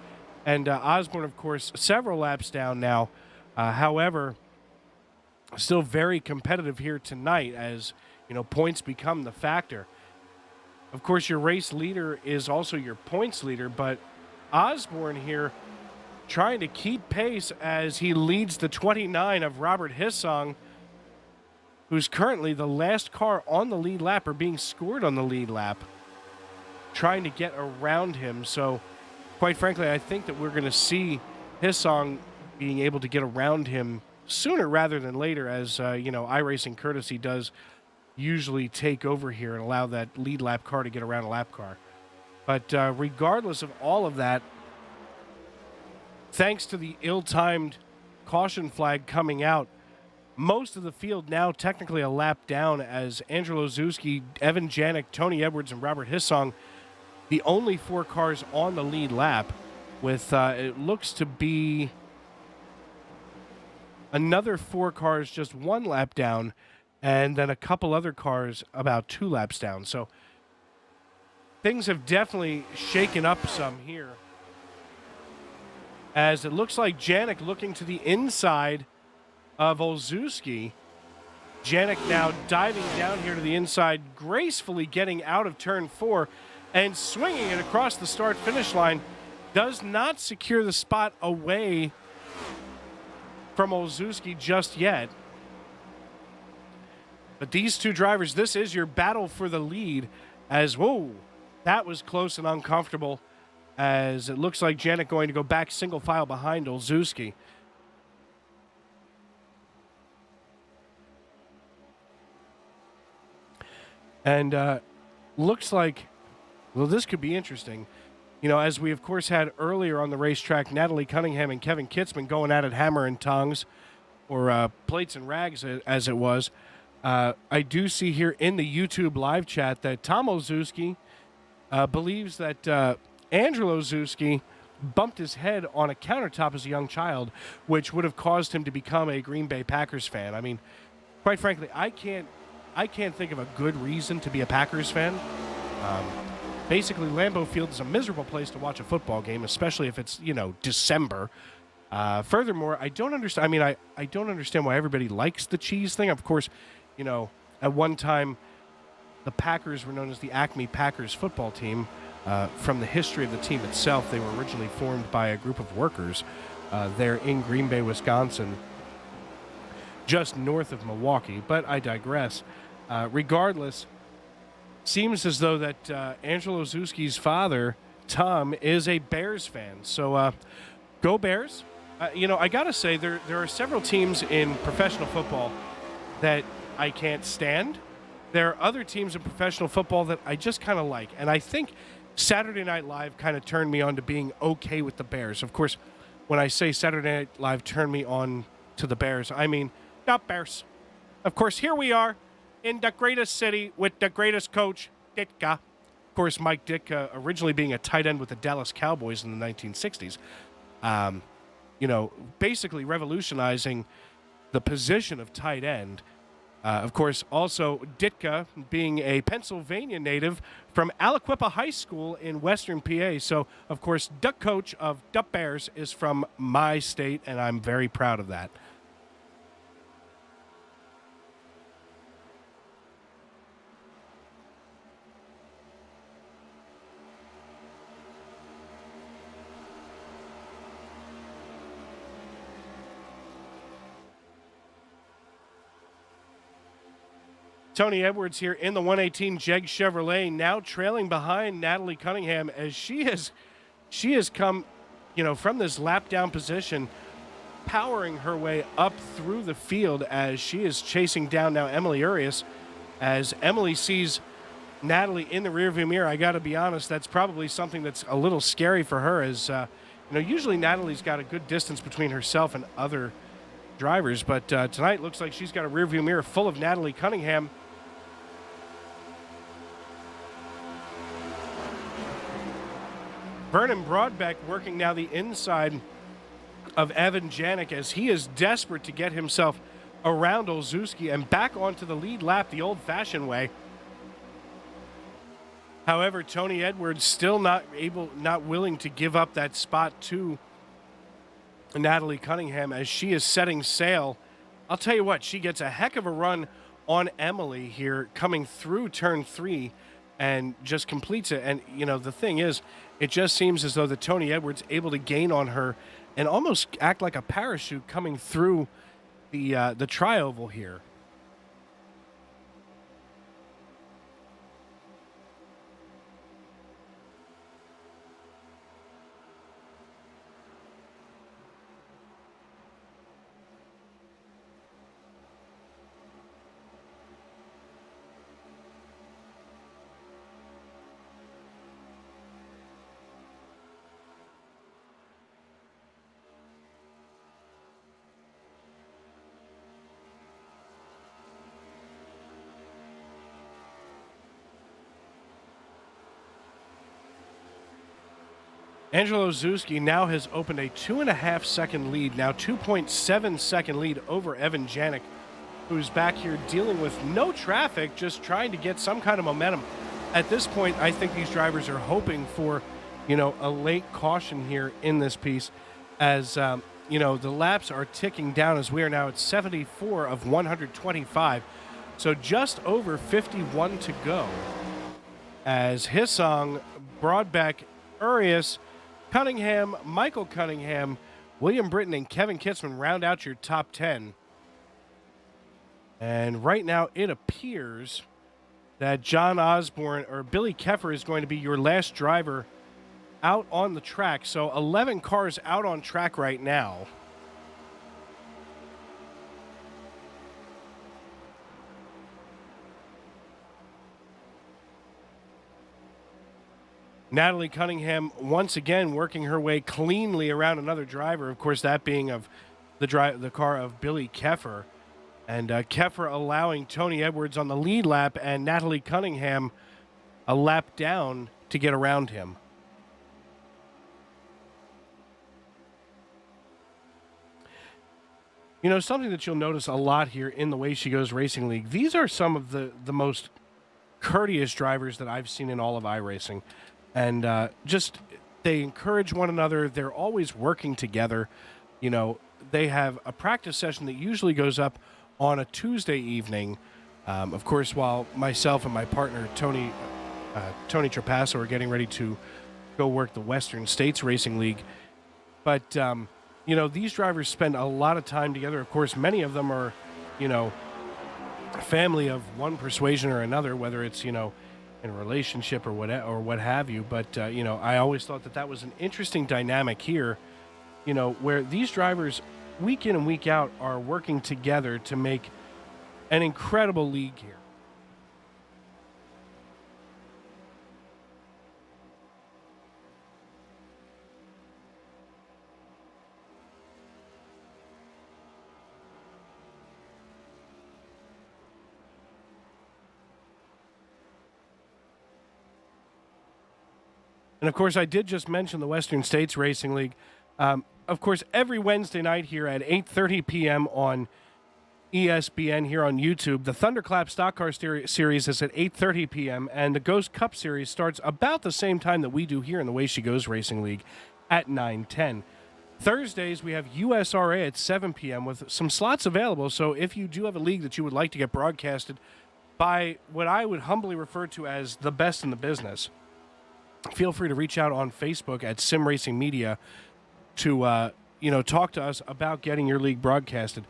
B: and Osborne, of course, several laps down now. However, still very competitive here tonight as, points become the factor. Of course, your race leader is also your points leader, but Osborne here trying to keep pace as he leads the 29 of Robert Hissong, who's currently the last car on the lead lap or being scored on the lead lap, trying to get around him. So, quite frankly, I think that we're going to see Hissong being able to get around him sooner rather than later, as, iRacing courtesy does usually take over here and allow that lead lap car to get around a lap car. But regardless of all of that, thanks to the ill-timed caution flag coming out, most of the field now technically a lap down, as Angelo Zuski, Evan Janik, Tony Edwards, and Robert Hissong, the only 4 cars on the lead lap, with it looks to be another 4 cars just 1 lap down, and then a couple other cars about 2 laps down. So things have definitely shaken up some here, as it looks like Janik looking to the inside of Olszewski. Janik now diving down here to the inside, gracefully getting out of turn 4 and swinging it across the start-finish line. Does not secure the spot away from Olszewski just yet. But these 2 drivers, this is your battle for the lead, as, whoa, that was close and uncomfortable, as it looks like Janik going to go back single file behind Olszewski. And looks like, well, this could be interesting. As we, of course, had earlier on the racetrack, Natalie Cunningham and Kevin Kitzman going at it hammer and tongs, or plates and rags, as it was. I do see here in the YouTube live chat that Tom Olszewski believes that Angelo Olszewski bumped his head on a countertop as a young child, which would have caused him to become a Green Bay Packers fan. I mean, quite frankly, I can't think of a good reason to be a Packers fan. Basically, Lambeau Field is a miserable place to watch a football game, especially if it's, December. Furthermore, I don't understand. I mean, I don't understand why everybody likes the cheese thing. Of course, at one time, the Packers were known as the Acme Packers football team. From the history of the team itself, they were originally formed by a group of workers there in Green Bay, Wisconsin, just north of Milwaukee. But I digress. Regardless, seems as though that Angelo Olszewski's father, Tom, is a Bears fan. So go Bears. I got to say, there are several teams in professional football that I can't stand. There are other teams in professional football that I just kind of like. And I think Saturday Night Live kind of turned me on to being okay with the Bears. Of course, when I say Saturday Night Live turned me on to the Bears, I mean the Bears. Of course, here we are in the greatest city with the greatest coach, Ditka. Of course, Mike Ditka, originally being a tight end with the Dallas Cowboys in the 1960s. Basically revolutionizing the position of tight end. Of course, also Ditka being a Pennsylvania native from Aliquippa High School in Western PA. So, of course, the coach of the Bears is from my state, and I'm very proud of that. Tony Edwards here in the 118 Jeg Chevrolet, now trailing behind Natalie Cunningham as she has come, from this lap down position, powering her way up through the field as she is chasing down now Emily Urias, as Emily sees Natalie in the rearview mirror, I got to be honest, that's probably something that's a little scary for her. As usually Natalie's got a good distance between herself and other drivers, but tonight looks like she's got a rearview mirror full of Natalie Cunningham. Vernon Broadbeck working now the inside of Evan Janik as he is desperate to get himself around Olszewski and back onto the lead lap the old-fashioned way. However, Tony Edwards still not willing to give up that spot to Natalie Cunningham as she is setting sail. I'll tell you what, she gets a heck of a run on Emily here coming through turn 3 and just completes it. And, the thing is, it just seems as though the Tony Edwards able to gain on her and almost act like a parachute coming through the tri-oval here. Angelo Olszewski now has opened a 2.5-second lead, now 2.7-second lead over Evan Janik, who's back here dealing with no traffic, just trying to get some kind of momentum. At this point, I think these drivers are hoping for, a late caution here in this piece as, the laps are ticking down as we are now at 74 of 125. So just over 51 to go as Hissong, Broadbeck, Urias, Cunningham, Michael Cunningham, William Britton, and Kevin Kitzman round out your top 10. And right now it appears that John Osborne or Billy Keffer is going to be your last driver out on the track. So 11 cars out on track right now. Natalie Cunningham once again working her way cleanly around another driver, of course that being of the car of Billy Keffer. And Keffer allowing Tony Edwards on the lead lap and Natalie Cunningham a lap down to get around him. Something that you'll notice a lot here in the Way She Goes Racing League, these are some of the most courteous drivers that I've seen in all of iRacing. And they encourage one another. They're always working together. They have a practice session that usually goes up on a Tuesday evening. Of course, while myself and my partner, Tony Trapasso, are getting ready to go work the Western States Racing League. But, these drivers spend a lot of time together. Of course, many of them are, family of one persuasion or another, whether it's, in a relationship or what have you. But, I always thought that was an interesting dynamic here, where these drivers week in and week out are working together to make an incredible league here. And, of course, I did just mention the Western States Racing League. Of course, every Wednesday night here at 8:30 p.m. on ESBN here on YouTube, the Thunderclap Stock Car Series is at 8:30 p.m., and the Ghost Cup Series starts about the same time that we do here in the Way She Goes Racing League at 9:10. Thursdays, we have USRA at 7 p.m. with some slots available, so if you do have a league that you would like to get broadcasted by what I would humbly refer to as the best in the business, feel free to reach out on Facebook at Sim Racing Media to, talk to us about getting your league broadcasted.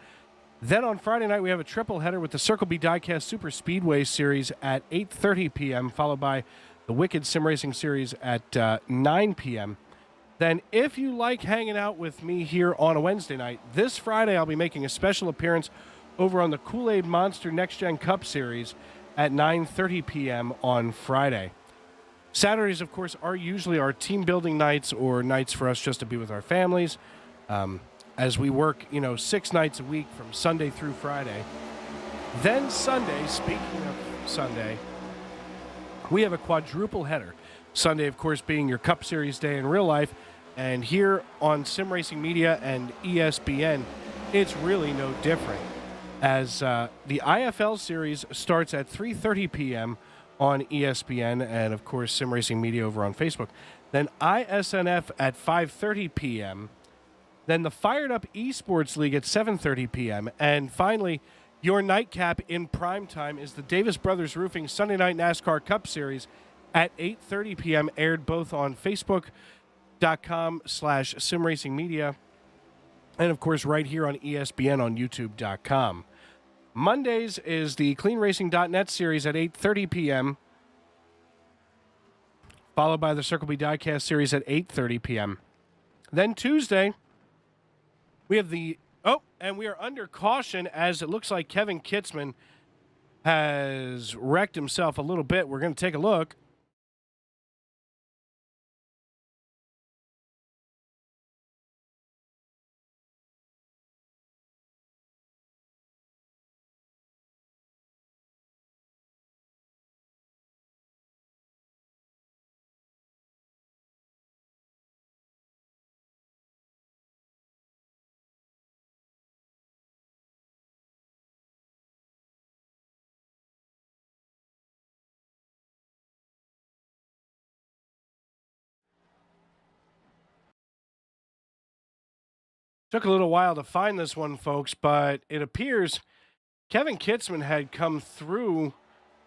B: Then on Friday night, we have a triple header with the Circle B Diecast Super Speedway Series at 8:30 p.m., followed by the Wicked Sim Racing Series at 9 p.m. Then if you like hanging out with me here on a Wednesday night, this Friday I'll be making a special appearance over on the Kool-Aid Monster Next Gen Cup Series at 9:30 p.m. on Friday. Saturdays, of course, are usually our team building nights or nights for us just to be with our families. As we work, 6 nights a week from Sunday through Friday. Then Sunday, speaking of Sunday, we have a quadruple header. Sunday, of course, being your Cup Series day in real life. And here on Sim Racing Media and ESBN, it's really no different. As the IFL Series starts at 3:30 p.m. on ESPN and, of course, Sim Racing Media over on Facebook. Then ISNF at 5:30 p.m. Then the Fired Up eSports League at 7:30 p.m. And finally, your nightcap in prime time is the Davis Brothers Roofing Sunday Night NASCAR Cup Series at 8:30 p.m. aired both on Facebook.com/SimRacingMedia and, of course, right here on ESBN on YouTube.com. Mondays is the CleanRacing.net series at 8:30 p.m., followed by the Circle B Diecast series at 8:30 p.m. Then Tuesday, we have and we are under caution as it looks like Kevin Kitzman has wrecked himself a little bit. We're going to take a look. Took a little while to find this one, folks, but it appears Kevin Kitzman had come through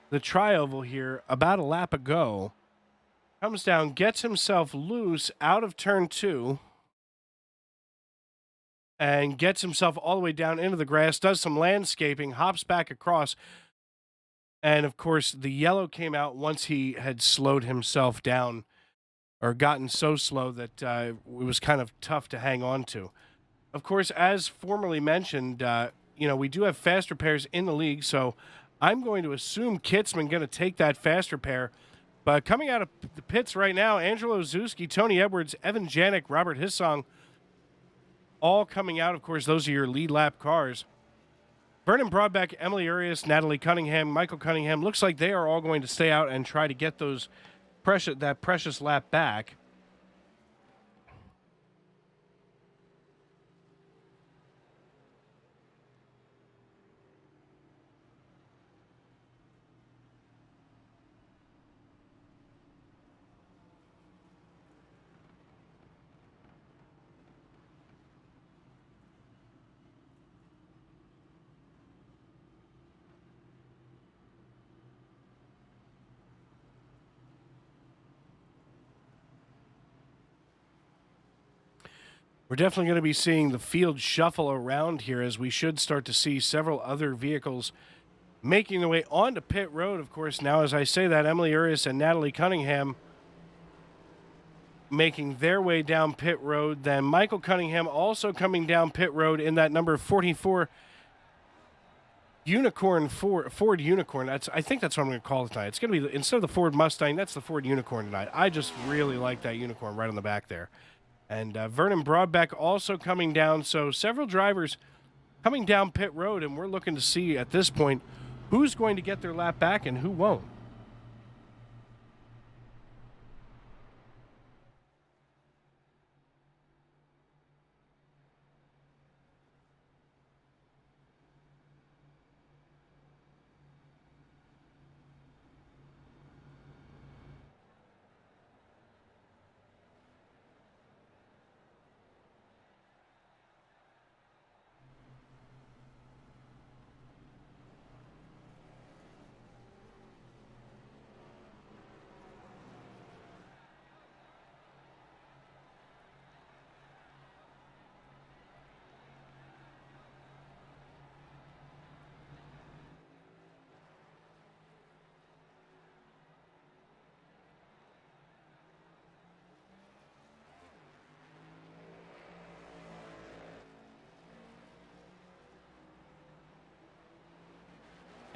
B: the tri-oval here about a lap ago. Comes down, gets himself loose out of turn 2, and gets himself all the way down into the grass, does some landscaping, hops back across, and, of course, the yellow came out once he had slowed himself down or gotten so slow that it was kind of tough to hang on to. Of course, as formerly mentioned, we do have fast repairs in the league, so I'm going to assume Kitzman going to take that fast repair. But coming out of the pits right now, Angelo Zuski, Tony Edwards, Evan Janik, Robert Hissong, all coming out. Of course, those are your lead lap cars. Vernon Broadbeck, Emily Urias, Natalie Cunningham, Michael Cunningham, looks like they are all going to stay out and try to get that precious lap back. We're definitely going to be seeing the field shuffle around here as we should start to see several other vehicles making their way onto pit road. Of course, now as I say that, Emily Urias and Natalie Cunningham making their way down pit road. Then Michael Cunningham also coming down pit road in that number 44 Ford Unicorn. I think that's what I'm going to call it tonight. It's going to be, instead of the Ford Mustang, that's the Ford Unicorn tonight. I just really like that Unicorn right on the back there. And Vernon Broadbeck also coming down. So several drivers coming down pit road, and we're looking to see at this point who's going to get their lap back and who won't.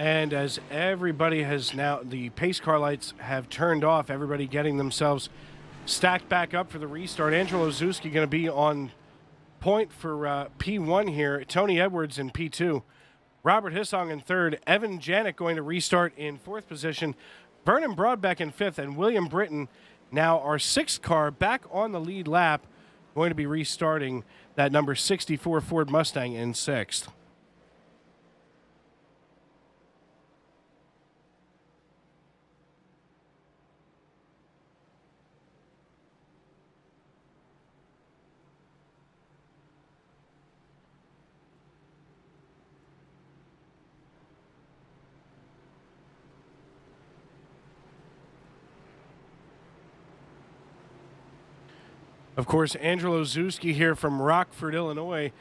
B: And as everybody has now, the pace car lights have turned off, everybody getting themselves stacked back up for the restart. Angelo Zuski going to be on point for P1 here. Tony Edwards in P2. Robert Hissong in third. Evan Janik going to restart in fourth position. Vernon Broadbeck in fifth. And William Britton, now our sixth car, back on the lead lap, going to be restarting that number 64 Ford Mustang in sixth. Of course, Angelo Zuski here from Rockford, Illinois,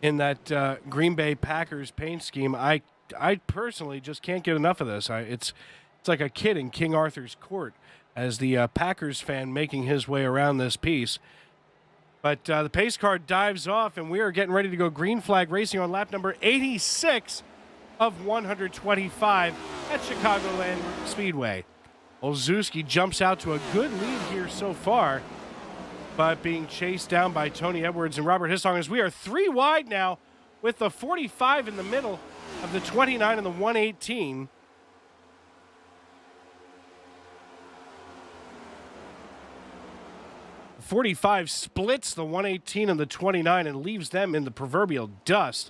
B: in that Green Bay Packers paint scheme. I personally just can't get enough of this. It's like a kid in King Arthur's court as the Packers fan making his way around this piece. But the pace car dives off, and we are getting ready to go green flag racing on lap number 86 of 125 at Chicagoland Speedway. Olszewski jumps out to a good lead here so far, but being chased down by Tony Edwards and Robert Hissong as we are three wide now with the 45 in the middle of the 29 and the 118. The 45 splits the 118 and the 29 and leaves them in the proverbial dust,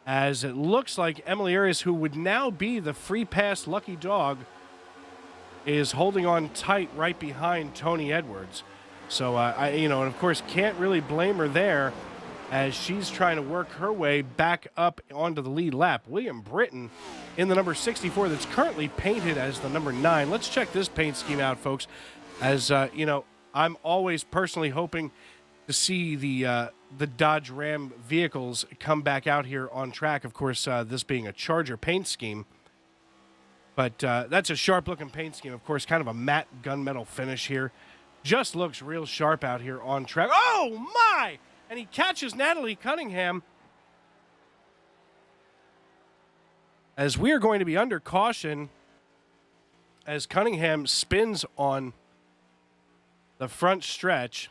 B: as it looks like Emily Arias, who would now be the free pass lucky dog, is holding on tight right behind Tony Edwards. So, and of course, can't really blame her there as she's trying to work her way back up onto the lead lap. William Britton in the number 64 that's currently painted as the number 9. Let's check this paint scheme out, folks, as, I'm always personally hoping to see the Dodge Ram vehicles come back out here on track. Of course, this being a Charger paint scheme. But that's a sharp-looking paint scheme. Of course, kind of a matte gunmetal finish here. Just looks real sharp out here on track. Oh, my! And he catches Natalie Cunningham as we are going to be under caution as Cunningham spins on the front stretch.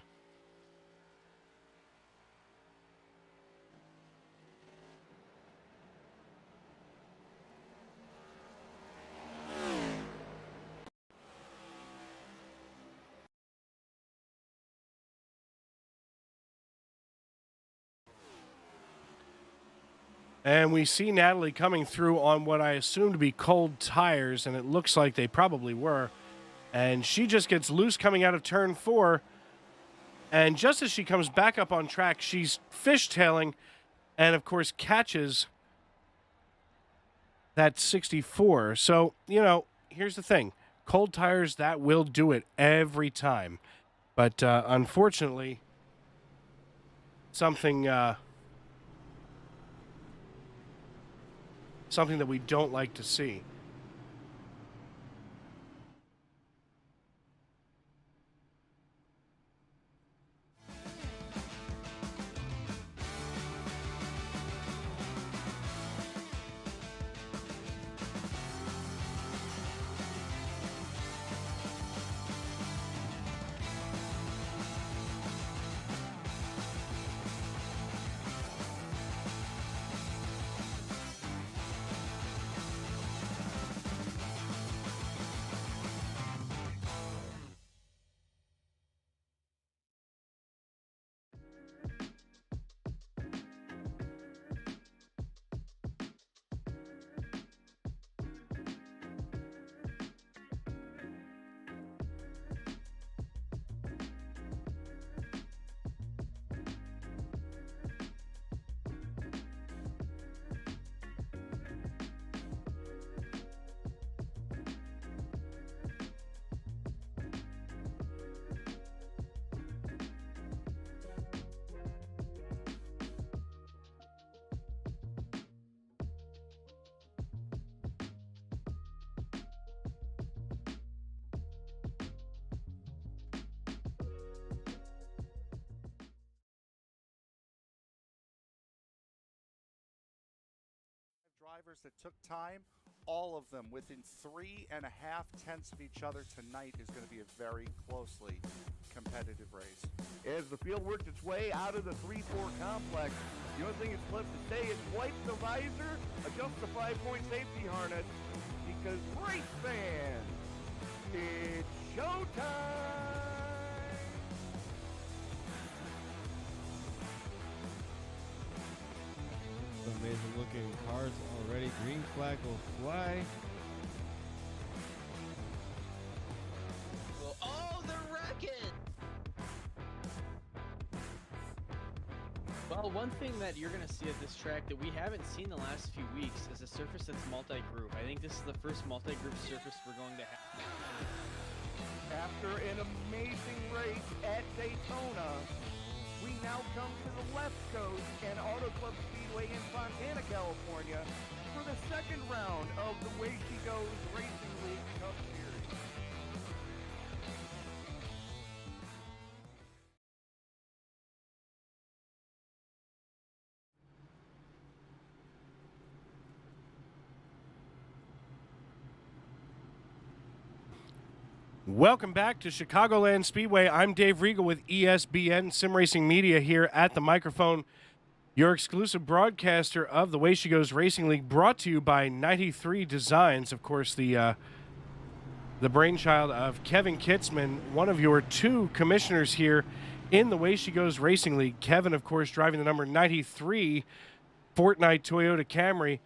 B: And we see Natalie coming through on what I assume to be cold tires, and it looks like they probably were. And she just gets loose coming out of turn 4. And just as she comes back up on track, she's fishtailing and, of course, catches that 64. So, here's the thing. Cold tires, that will do it every time. But unfortunately, something that we don't like to see.
C: drivers that took time, all of them within 3.5 tenths of each other tonight is going to be a very closely competitive race.
D: As the field works its way out of the 3-4 complex, the only thing that's left to say is wipe the visor, adjust the 5-point safety harness, because race fans, it's showtime!
E: Some amazing looking cars already. Green flag will fly.
F: Oh, the rocket! Well, one thing that you're going to see at this track that we haven't seen the last few weeks is a surface that's multi-group. I think this is the first multi-group surface we're going to have.
D: After an amazing race at Daytona, we now come to the left coast and Auto Club Speedway in Fontana, California for the second round of the Way She Goes Racing League Cup Series.
B: Welcome back to Chicagoland Speedway. I'm Dave Regal with ESBN Sim Racing Media here at the microphone. Your exclusive broadcaster of the Way She Goes Racing League, brought to you by 93 Designs. Of course, the brainchild of Kevin Kitzman, one of your two commissioners here in the Way She Goes Racing League. Kevin, of course, driving the number 93 Fortnite Toyota Camry.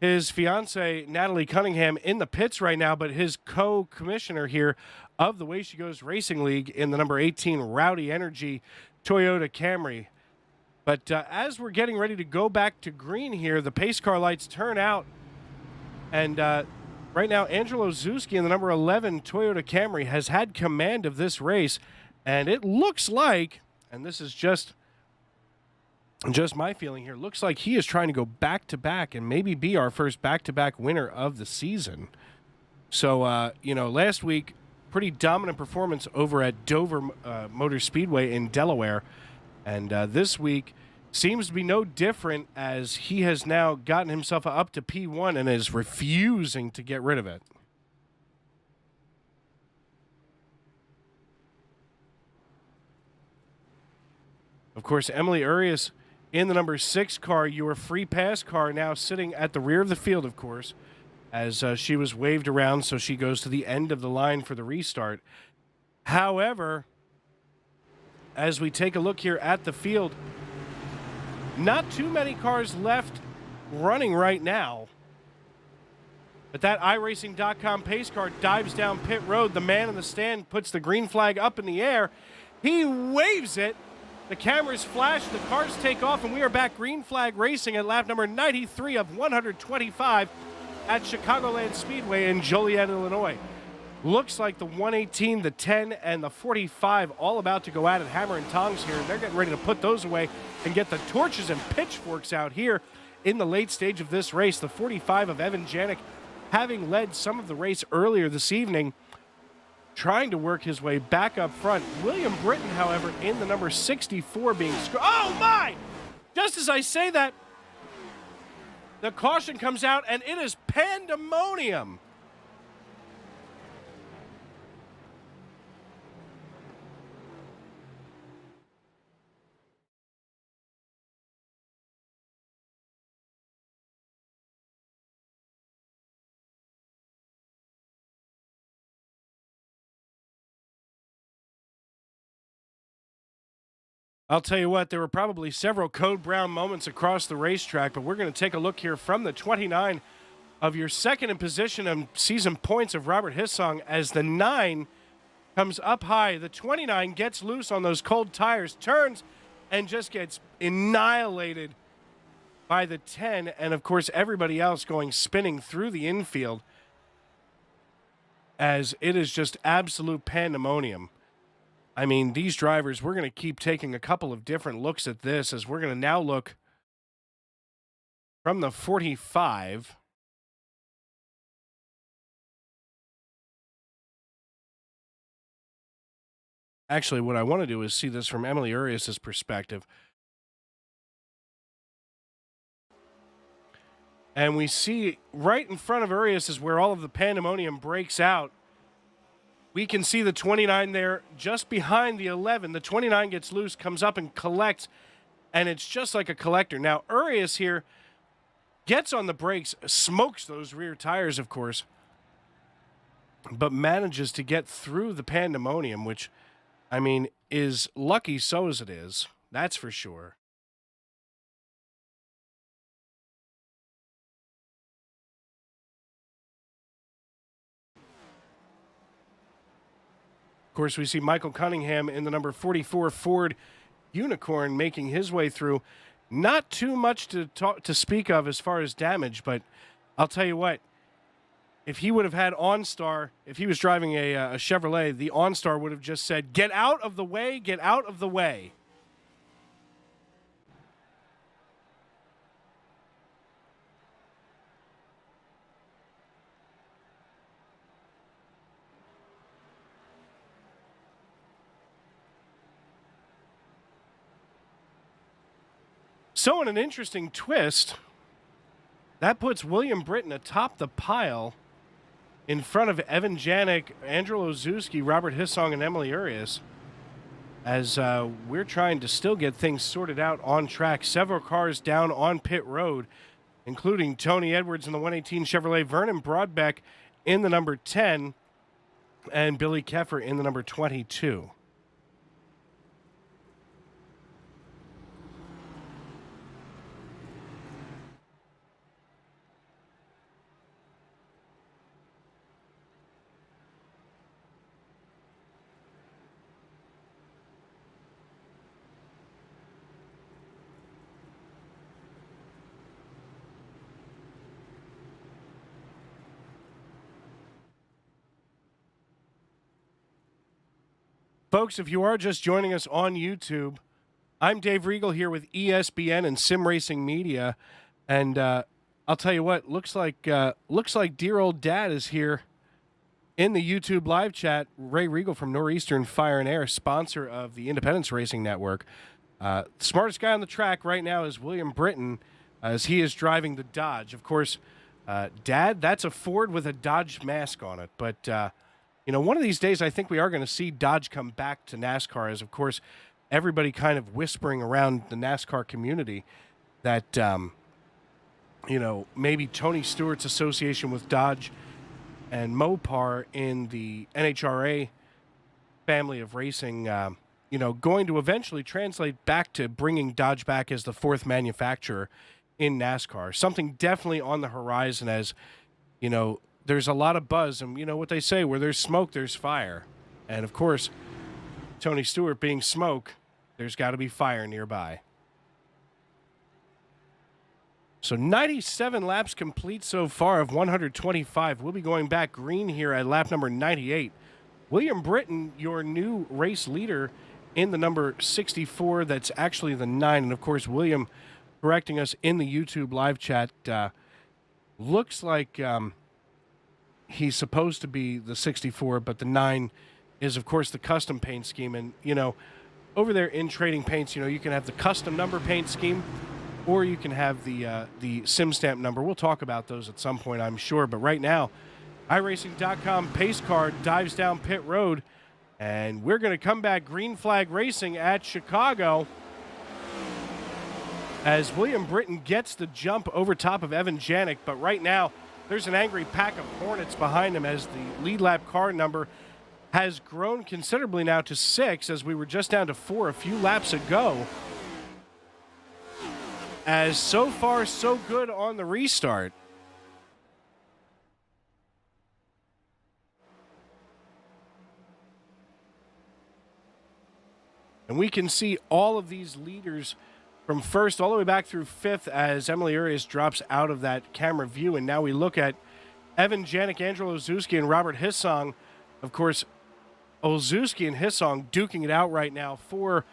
B: His fiancee, Natalie Cunningham, in the pits right now, but his co-commissioner here of the Way She Goes Racing League in the number 18 Rowdy Energy Toyota Camry. But as we're getting ready to go back to green here, the pace car lights turn out. And right now, Angelo Zuski in the number 11 Toyota Camry has had command of this race. And it looks like, and this is just my feeling here, looks like he is trying to go back-to-back and maybe be our first back-to-back winner of the season. So, last week, pretty dominant performance over at Dover Motor Speedway in Delaware. And this week seems to be no different, as he has now gotten himself up to P1 and is refusing to get rid of it. Of course, Emily Urias in the number 6 car, your free pass car, now sitting at the rear of the field, of course, as she was waved around, so she goes to the end of the line for the restart. However, as we take a look here at the field, not too many cars left running right now. But that iRacing.com pace car dives down pit road. The man in the stand puts the green flag up in the air. He waves it. The cameras flash, the cars take off, and we are back green flag racing at lap number 93 of 125 at Chicagoland Speedway in Joliet, Illinois. Looks like the 118, the 10, and the 45 all about to go at it, hammer and tongs here. They're getting ready to put those away and get the torches and pitchforks out here in the late stage of this race. The 45 of Evan Janik, having led some of the race earlier this evening, trying to work his way back up front. William Britton, however, in the number 64 being oh my! Just as I say that, the caution comes out and it is pandemonium. I'll tell you what, there were probably several Code Brown moments across the racetrack, but we're going to take a look here from the 29 of your second in position and season points of Robert Hissong as the 9 comes up high. The 29 gets loose on those cold tires, turns, and just gets annihilated by the 10, and of course everybody else going spinning through the infield, as it is just absolute pandemonium. I mean, these drivers, we're going to keep taking a couple of different looks at this, as we're going to now look from the 45. Actually, what I want to do is see this from Emily Urias' perspective. And we see right in front of Urias is where all of the pandemonium breaks out. We can see the 29 there just behind the 11. The 29 gets loose, comes up and collects, and it's just like a collector. Now, Urias here gets on the brakes, smokes those rear tires, of course, but manages to get through the pandemonium, which, I mean, is lucky so as it is. That's for sure. Of course, we see Michael Cunningham in the number 44 Ford Unicorn making his way through. Not too much to speak of as far as damage, but I'll tell you what. If he would have had OnStar, if he was driving a Chevrolet, the OnStar would have just said, "Get out of the way, get out of the way." So in an interesting twist, that puts William Britton atop the pile in front of Evan Janik, Andrew Ozewski, Robert Hissong, and Emily Urias as we're trying to still get things sorted out on track. Several cars down on pit road, including Tony Edwards in the 118 Chevrolet, Vernon Broadbeck in the number 10, and Billy Keffer in the number 22. Folks, if you are just joining us on YouTube, I'm Dave Regal here with ESBN and Sim Racing Media, and I'll tell you what, looks like dear old Dad is here in the YouTube live chat. Ray Regal from Northeastern Fire and Air, sponsor of the Independence Racing Network. The smartest guy on the track right now is William Britton, as he is driving the Dodge. Of course, Dad, that's a Ford with a Dodge mask on it, but one of these days, I think we are going to see Dodge come back to NASCAR, as, of course, everybody kind of whispering around the NASCAR community that, maybe Tony Stewart's association with Dodge and Mopar in the NHRA family of racing, going to eventually translate back to bringing Dodge back as the fourth manufacturer in NASCAR. Something definitely on the horizon as, there's a lot of buzz, and you know what they say, where there's smoke, there's fire. And, of course, Tony Stewart being smoke, there's got to be fire nearby. So 97 laps complete so far of 125. We'll be going back green here at lap number 98. William Britton, your new race leader in the number 64. That's actually the 9. And, of course, William correcting us in the YouTube live chat. Looks like... he's supposed to be the 64, but the 9 is, of course, the custom paint scheme. And, over there in Trading Paints, you can have the custom number paint scheme, or you can have the sim stamp number. We'll talk about those at some point, I'm sure. But right now, iRacing.com pace car dives down pit road, and we're going to come back green flag racing at Chicago as William Britton gets the jump over top of Evan Janik. But right now, there's an angry pack of Hornets behind him as the lead lap car number has grown considerably now to 6, as we were just down to 4 a few laps ago. As so far, so good on the restart. And we can see all of these leaders from first all the way back through 5th as Emily Urias drops out of that camera view. And now we look at Evan Janik, Andrew Ozewski, and Robert Hissong. Of course, Ozewski and Hissong duking it out right now for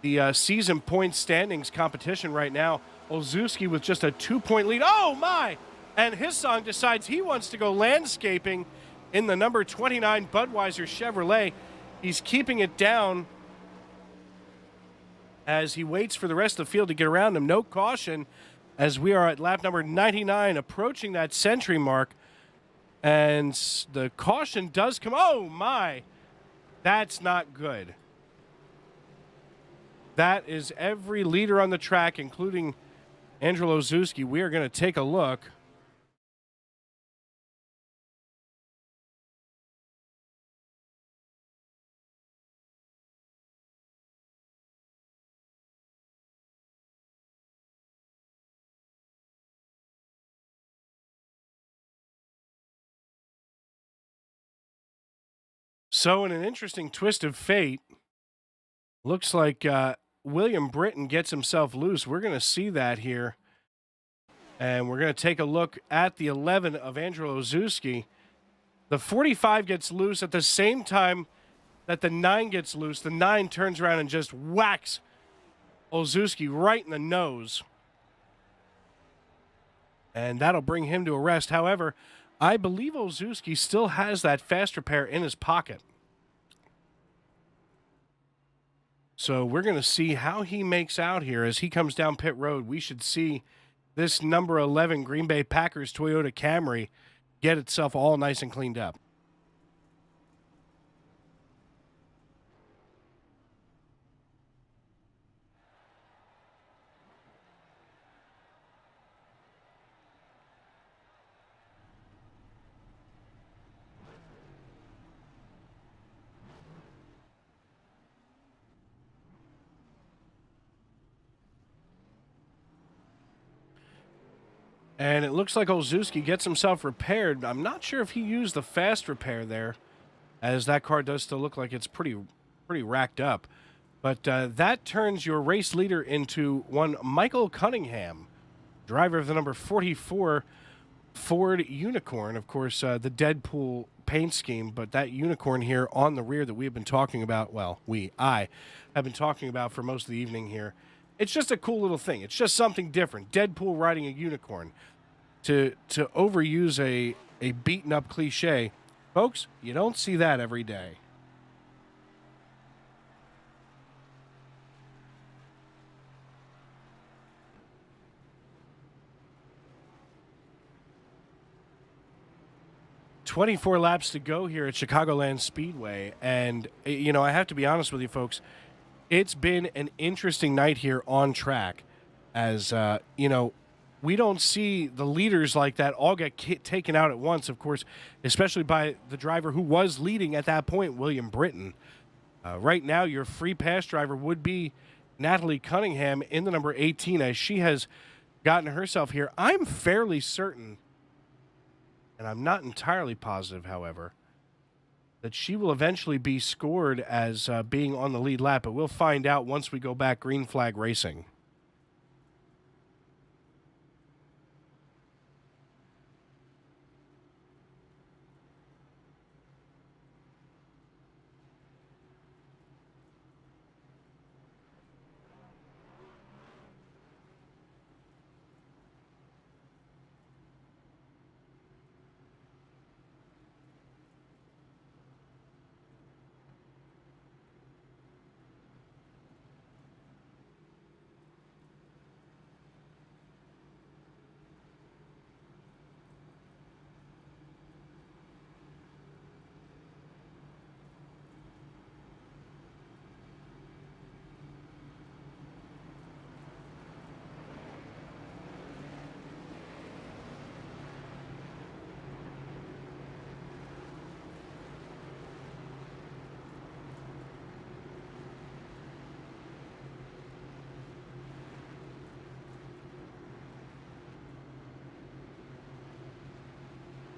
B: the season point standings competition right now. Ozewski with just a 2-point lead. Oh, my! And Hissong decides he wants to go landscaping in the number 29 Budweiser Chevrolet. He's keeping it down as he waits for the rest of the field to get around him. No caution as we are at lap number 99, approaching that century mark. And the caution does come. Oh, my. That's not good. That is every leader on the track, including Andrew Olszewski. We are going to take a look. So in an interesting twist of fate, looks like William Britton gets himself loose. We're going to see that here. And we're going to take a look at the 11 of Andrew Olszewski. The 45 gets loose at the same time that the 9 gets loose. The 9 turns around and just whacks Olszewski right in the nose. And that'll bring him to a rest. However, I believe Olszewski still has that fast repair in his pocket. So we're going to see how he makes out here as he comes down pit road. We should see this number 11 Green Bay Packers Toyota Camry get itself all nice and cleaned up. And it looks like Olszewski gets himself repaired. I'm not sure if he used the fast repair there, as that car does still look like it's pretty racked up. But that turns your race leader into one Michael Cunningham, driver of the number 44 Ford Unicorn. Of course, the Deadpool paint scheme, but that unicorn here on the rear that we have been talking about, well, I have been talking about for most of the evening here. It's just a cool little thing. It's just something different. Deadpool riding a unicorn. To overuse a beaten up cliche, folks, you don't see that every day. "24 laps to go here at Chicagoland Speedway. And, you know, I have to be honest with you, folks. It's been an interesting night here on track as, you know, we don't see the leaders like that all get taken out at once, of course, especially by the driver who was leading at that point, William Britton. Right now, your free pass driver would be Natalie Cunningham in the number 18 as she has gotten herself here. I'm fairly certain, and I'm not entirely positive, however, that she will eventually be scored as being on the lead lap, but we'll find out once we go back green flag racing.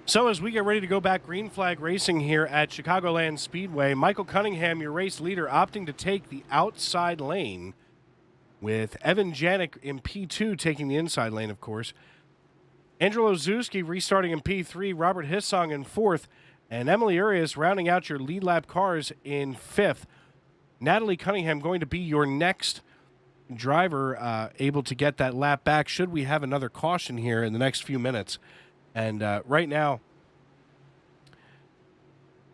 B: So as we get ready to go back green flag racing here at Chicagoland Speedway, Michael Cunningham, your race leader, opting to take the outside lane, with Evan Janik in P2 taking the inside lane, of course. Andrew Olszewski restarting in P3, Robert Hissong in 4th, and Emily Urias rounding out your lead lap cars in 5th. Natalie Cunningham going to be your next driver able to get that lap back should we have another caution here in the next few minutes. And right now,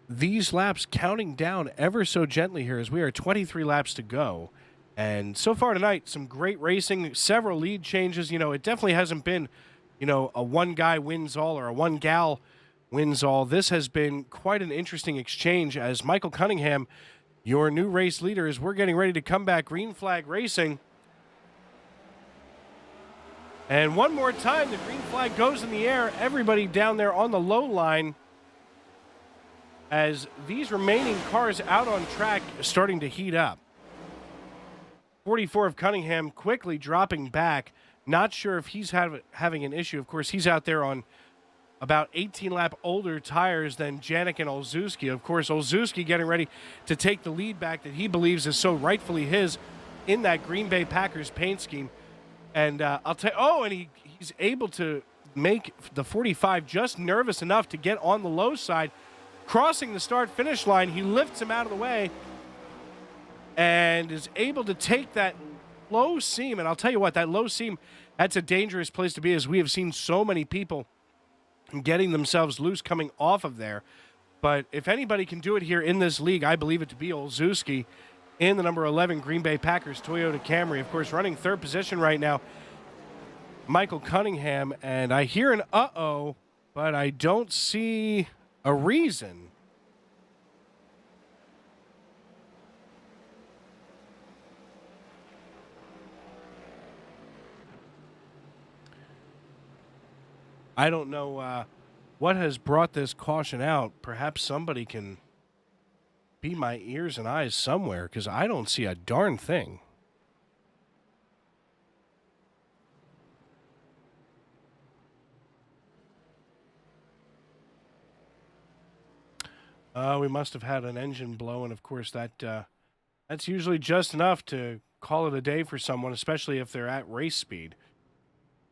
B: these laps counting down ever so gently here as we are 23 laps to go. And so far tonight, some great racing, several lead changes. You know, it definitely hasn't been, you know, a one guy wins all or a one gal wins all. This has been quite an interesting exchange as Michael Cunningham, your new race leader, as we're getting ready to come back. Green flag racing. And one more time, the green flag goes in the air. Everybody down there on the low line as these remaining cars out on track are starting to heat up. 44 of Cunningham quickly dropping back. Not sure if he's having an issue. Of course, he's out there on about 18-lap older tires than Janik and Olszewski. Of course, Olszewski getting ready to take the lead back that he believes is so rightfully his in that Green Bay Packers paint scheme. And I'll tell you, and he's able to make the 45 just nervous enough to get on the low side. Crossing the start-finish line, he lifts him out of the way and is able to take that low seam. And I'll tell you what, that low seam, that's a dangerous place to be, as we have seen so many people getting themselves loose coming off of there. But if anybody can do it here in this league, I believe it to be Olszewski in the number 11 Green Bay Packers Toyota Camry. Of course, running third position right now, Michael Cunningham. And I hear an uh-oh, but I don't see a reason. I don't know what has brought this caution out. Perhaps somebody can be my ears and eyes somewhere, because I don't see a darn thing. We must have had an engine blow, and of course that's usually just enough to call it a day for someone, especially if they're at race speed.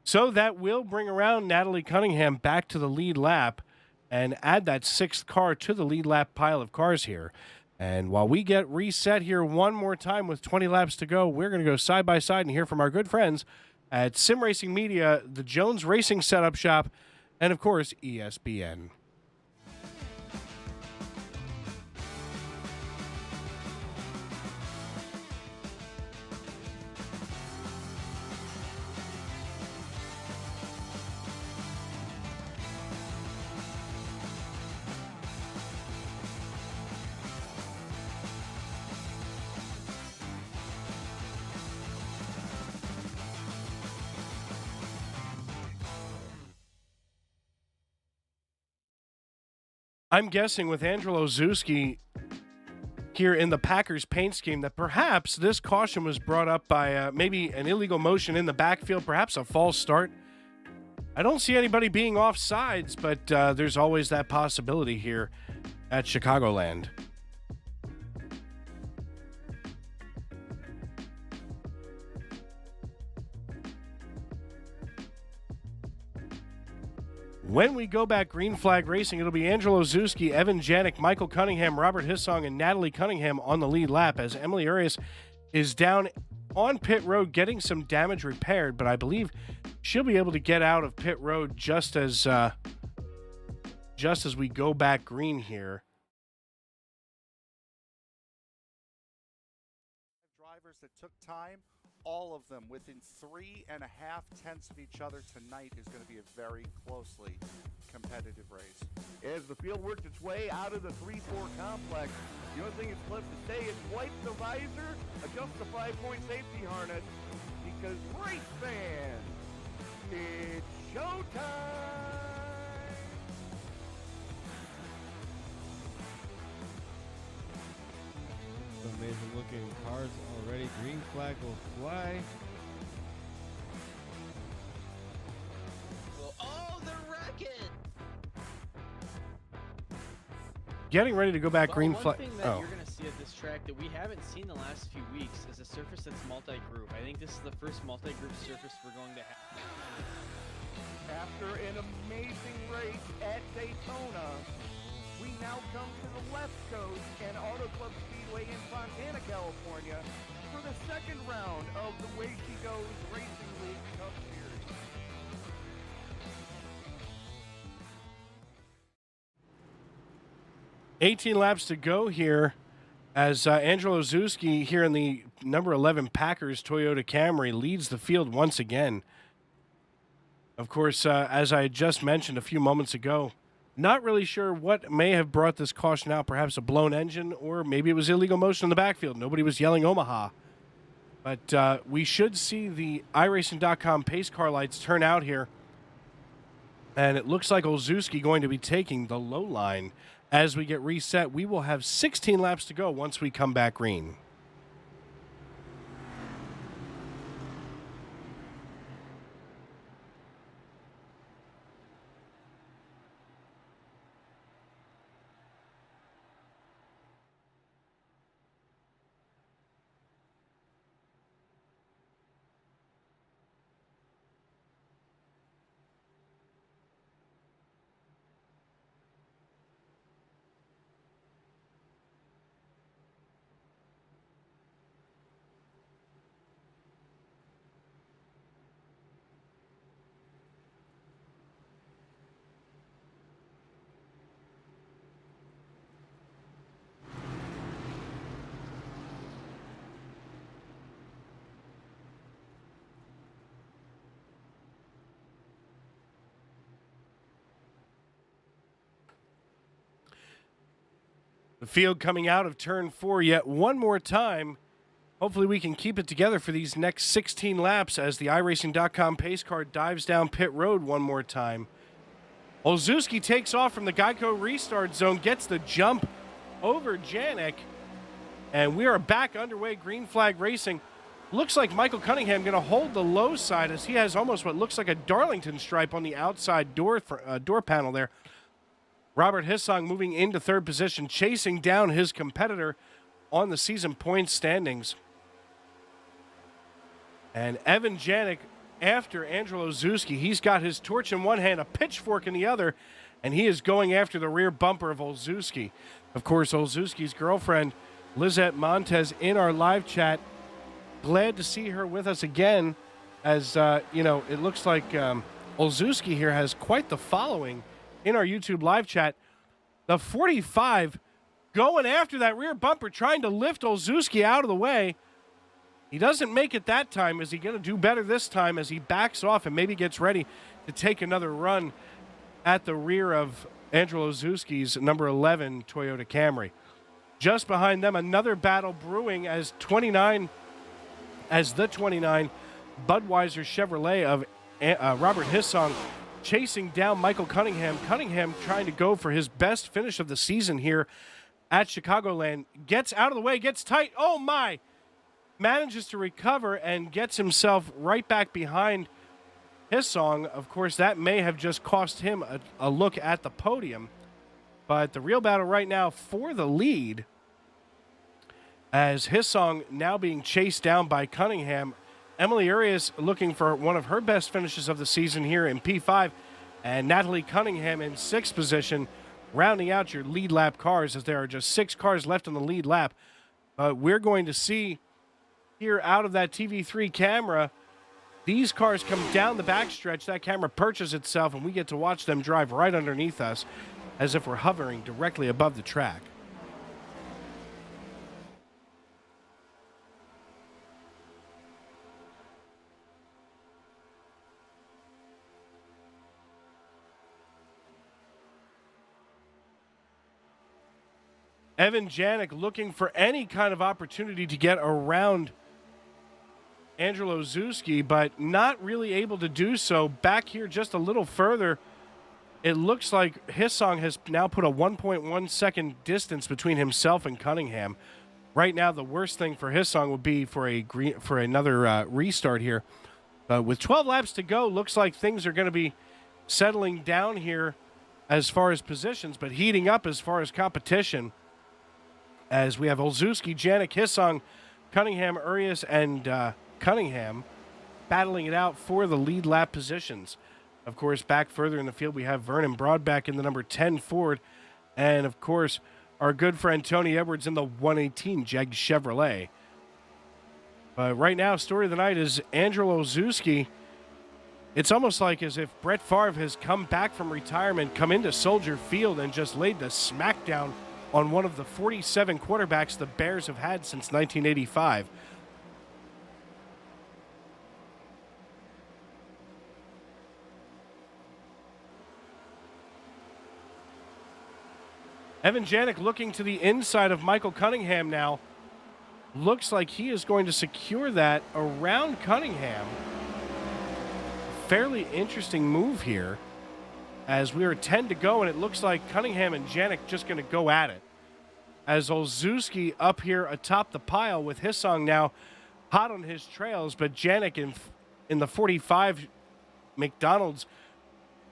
B: So that will bring around Natalie Cunningham back to the lead lap and add that sixth car to the lead lap pile of cars here. And while we get reset here one more time with 20 laps to go, we're going to go side by side and hear from our good friends at Sim Racing Media, the Jones Racing Setup Shop, and of course, ESBN. I'm guessing with Angelo Olszewski here in the Packers paint scheme that perhaps this caution was brought up by maybe an illegal motion in the backfield, perhaps a false start. I don't see anybody being off sides, but there's always that possibility here at Chicagoland. When we go back green flag racing, it'll be Angelo Olszewski, Evan Janik, Michael Cunningham, Robert Hissong, and Natalie Cunningham on the lead lap as Emily Arias is down on pit road getting some damage repaired, but I believe she'll be able to get out of pit road just as we go back green here.
C: Drivers that took time, all of them within 3.5 tenths of each other tonight is going to be a very closely competitive race.
D: As the field worked its way out of the 3-4 complex, the only thing it's left to say is wipe the visor, adjust the 5-point safety harness, because race fans, it's showtime!
E: Amazing looking cars already. Green flag will fly.
F: Oh, they're wrecking!
B: Getting ready to go back green flag.
F: One thing that you're going to see at this track that we haven't seen the last few weeks is a surface that's multi-group. I think this is the first multi-group surface we're going to have.
D: After an amazing race at Daytona, we now come to the West Coast and Auto Club Speedway in Fontana, California for the second round of the Way She Goes Racing League Cup Series.
B: $18 laps to go here as Angelo Zuski here in the number 11 Packers Toyota Camry leads the field once again. Of course, as I just mentioned a few moments ago, not really sure what may have brought this caution out, perhaps a blown engine, or maybe it was illegal motion in the backfield. Nobody was yelling Omaha. But we should see the iRacing.com pace car lights turn out here. And it looks like Olszewski going to be taking the low line. As we get reset, we will have 16 laps to go once we come back green. The field coming out of turn 4 yet one more time. Hopefully we can keep it together for these next 16 laps as the iRacing.com pace car dives down pit road one more time. Olszewski takes off from the Geico restart zone, gets the jump over Janik, and we are back underway, green flag racing. Looks like Michael Cunningham going to hold the low side as he has almost what looks like a Darlington stripe on the outside door panel there. Robert Hissong moving into third position, chasing down his competitor on the season points standings. And Evan Janik after Angelo Zuski. He's got his torch in one hand, a pitchfork in the other, and he is going after the rear bumper of Olszewski. Of course, Olszewski's girlfriend, Lizette Montez, in our live chat. Glad to see her with us again as, it looks like Olszewski here has quite the following in our YouTube live chat. The 45 going after that rear bumper, trying to lift Olszewski out of the way. He doesn't make it that time. Is he going to do better this time as he backs off and maybe gets ready to take another run at the rear of Angelo Olszewski's number 11 Toyota Camry? Just behind them, another battle brewing as the 29 Budweiser Chevrolet of Robert Hissong chasing down Michael Cunningham. Cunningham trying to go for his best finish of the season here at Chicagoland. Gets out of the way, gets tight. Oh, my. Manages to recover and gets himself right back behind Hissong. Of course, that may have just cost him a look at the podium. But the real battle right now for the lead, as Hissong now being chased down by Cunningham. Emily Arias looking for one of her best finishes of the season here in P5, and Natalie Cunningham in 6th position, rounding out your lead lap cars as there are just 6 cars left on the lead lap. We're going to see here out of that TV3 camera, these cars come down the backstretch. That camera perches itself, and we get to watch them drive right underneath us as if we're hovering directly above the track. Evan Janik looking for any kind of opportunity to get around Angelo Olszewski, but not really able to do so. Back here just a little further, it looks like Hissong has now put a 1.1 second distance between himself and Cunningham. Right now, the worst thing for Hissong would be for another restart here. With 12 laps to go, looks like things are going to be settling down here as far as positions, but heating up as far as competition. As we have Olszewski, Janik, Hissong, Cunningham, Arias, and Cunningham battling it out for the lead lap positions. Of course, back further in the field, we have Vernon Broadback in the number 10 Ford. And, of course, our good friend Tony Edwards in the 118 Jag Chevrolet. But right now, story of the night is Angelo Olszewski. It's almost like as if Brett Favre has come back from retirement, come into Soldier Field, and just laid the smackdown on one of the 47 quarterbacks the Bears have had since 1985. Evan Janik looking to the inside of Michael Cunningham now. Looks like he is going to secure that around Cunningham. Fairly interesting move here as we are 10 to go, and it looks like Cunningham and Janik just going to go at it. As Olszewski up here atop the pile with Hissong now hot on his trails, but Janik in the 45 McDonald's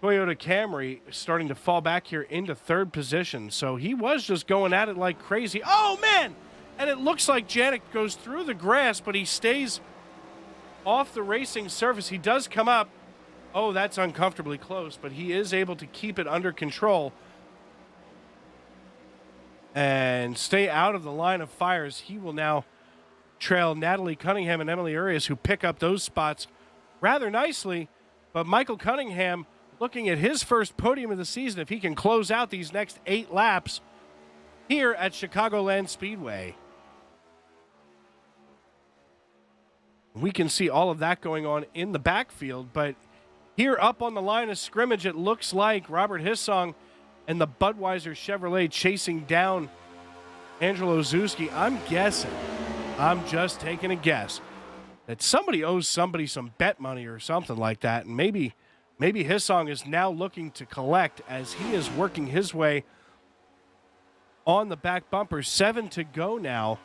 B: Toyota Camry starting to fall back here into third position. So he was just going at it like crazy. Oh, man! And it looks like Janik goes through the grass, but he stays off the racing surface. He does come up. Oh, that's uncomfortably close, but he is able to keep it under control and stay out of the line of fires. He will now trail Natalie Cunningham and Emily Urias, who pick up those spots rather nicely. But Michael Cunningham looking at his first podium of the season if he can close out these next 8 laps here at Chicagoland Speedway. We can see all of that going on in the backfield, but here up on the line of scrimmage, it looks like Robert Hissong and the Budweiser Chevrolet chasing down Angelo Olszewski. I'm guessing, I'm just taking a guess, that somebody owes somebody some bet money or something like that, and maybe Hissong is now looking to collect as he is working his way on the back bumper. 7 to go now.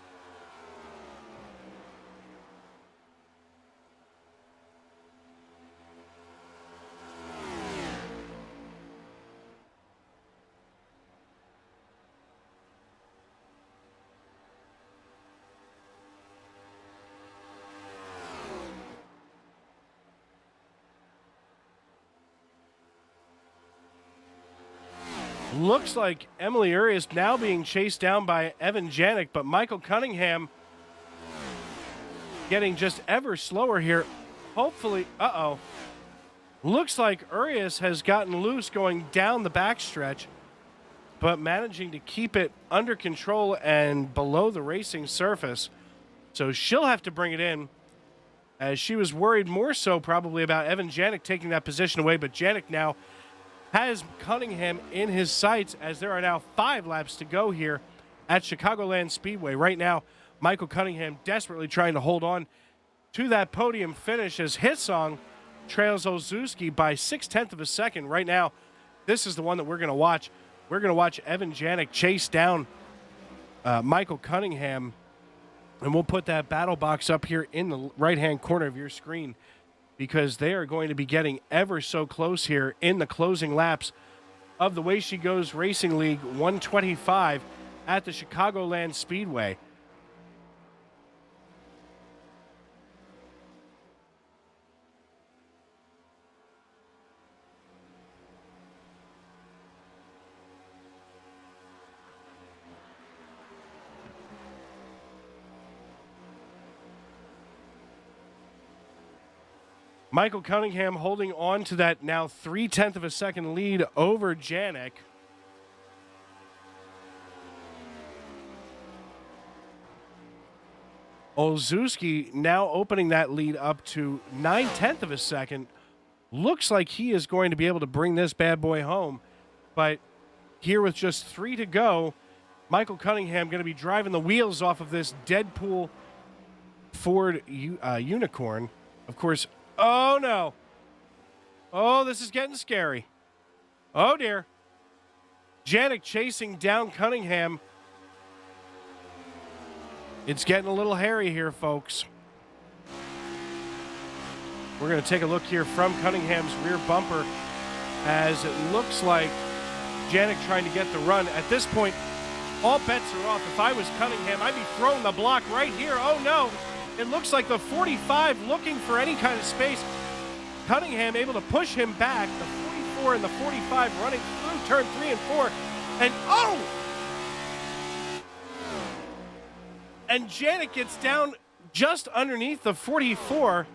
B: Looks like Emily Urias now being chased down by Evan Janik, but Michael Cunningham getting just ever slower here. Hopefully, looks like Urias has gotten loose going down the backstretch, but managing to keep it under control and below the racing surface. So she'll have to bring it in, as she was worried more so probably about Evan Janik taking that position away, but Janik now has Cunningham in his sights as there are now 5 laps to go here at Chicagoland Speedway. Right now, Michael Cunningham desperately trying to hold on to that podium finish as Hissong trails Olszewski by 0.6 of a second. Right now, this is the one that we're going to watch. We're going to watch Evan Janik chase down Michael Cunningham, and we'll put that battle box up here in the right-hand corner of your screen, because they are going to be getting ever so close here in the closing laps of the Way She Goes Racing League 125 at the Chicagoland Speedway. Michael Cunningham holding on to that now 0.3 of a second lead over Janik. Olszewski now opening that lead up to 0.9 of a second. Looks like he is going to be able to bring this bad boy home. But here with just 3 to go, Michael Cunningham going to be driving the wheels off of this Deadpool Ford Unicorn. Of course, oh no. Oh, this is getting scary. Oh dear. Janik chasing down Cunningham. It's getting a little hairy here, folks. We're going to take a look here from Cunningham's rear bumper as it looks like Janik trying to get the run. At this point, all bets are off. If I was Cunningham, I'd be throwing the block right here. Oh no. It looks like the 45 looking for any kind of space. Cunningham able to push him back. The 44 and the 45 running through turn 3 and 4. And oh! And Janik gets down just underneath the 44.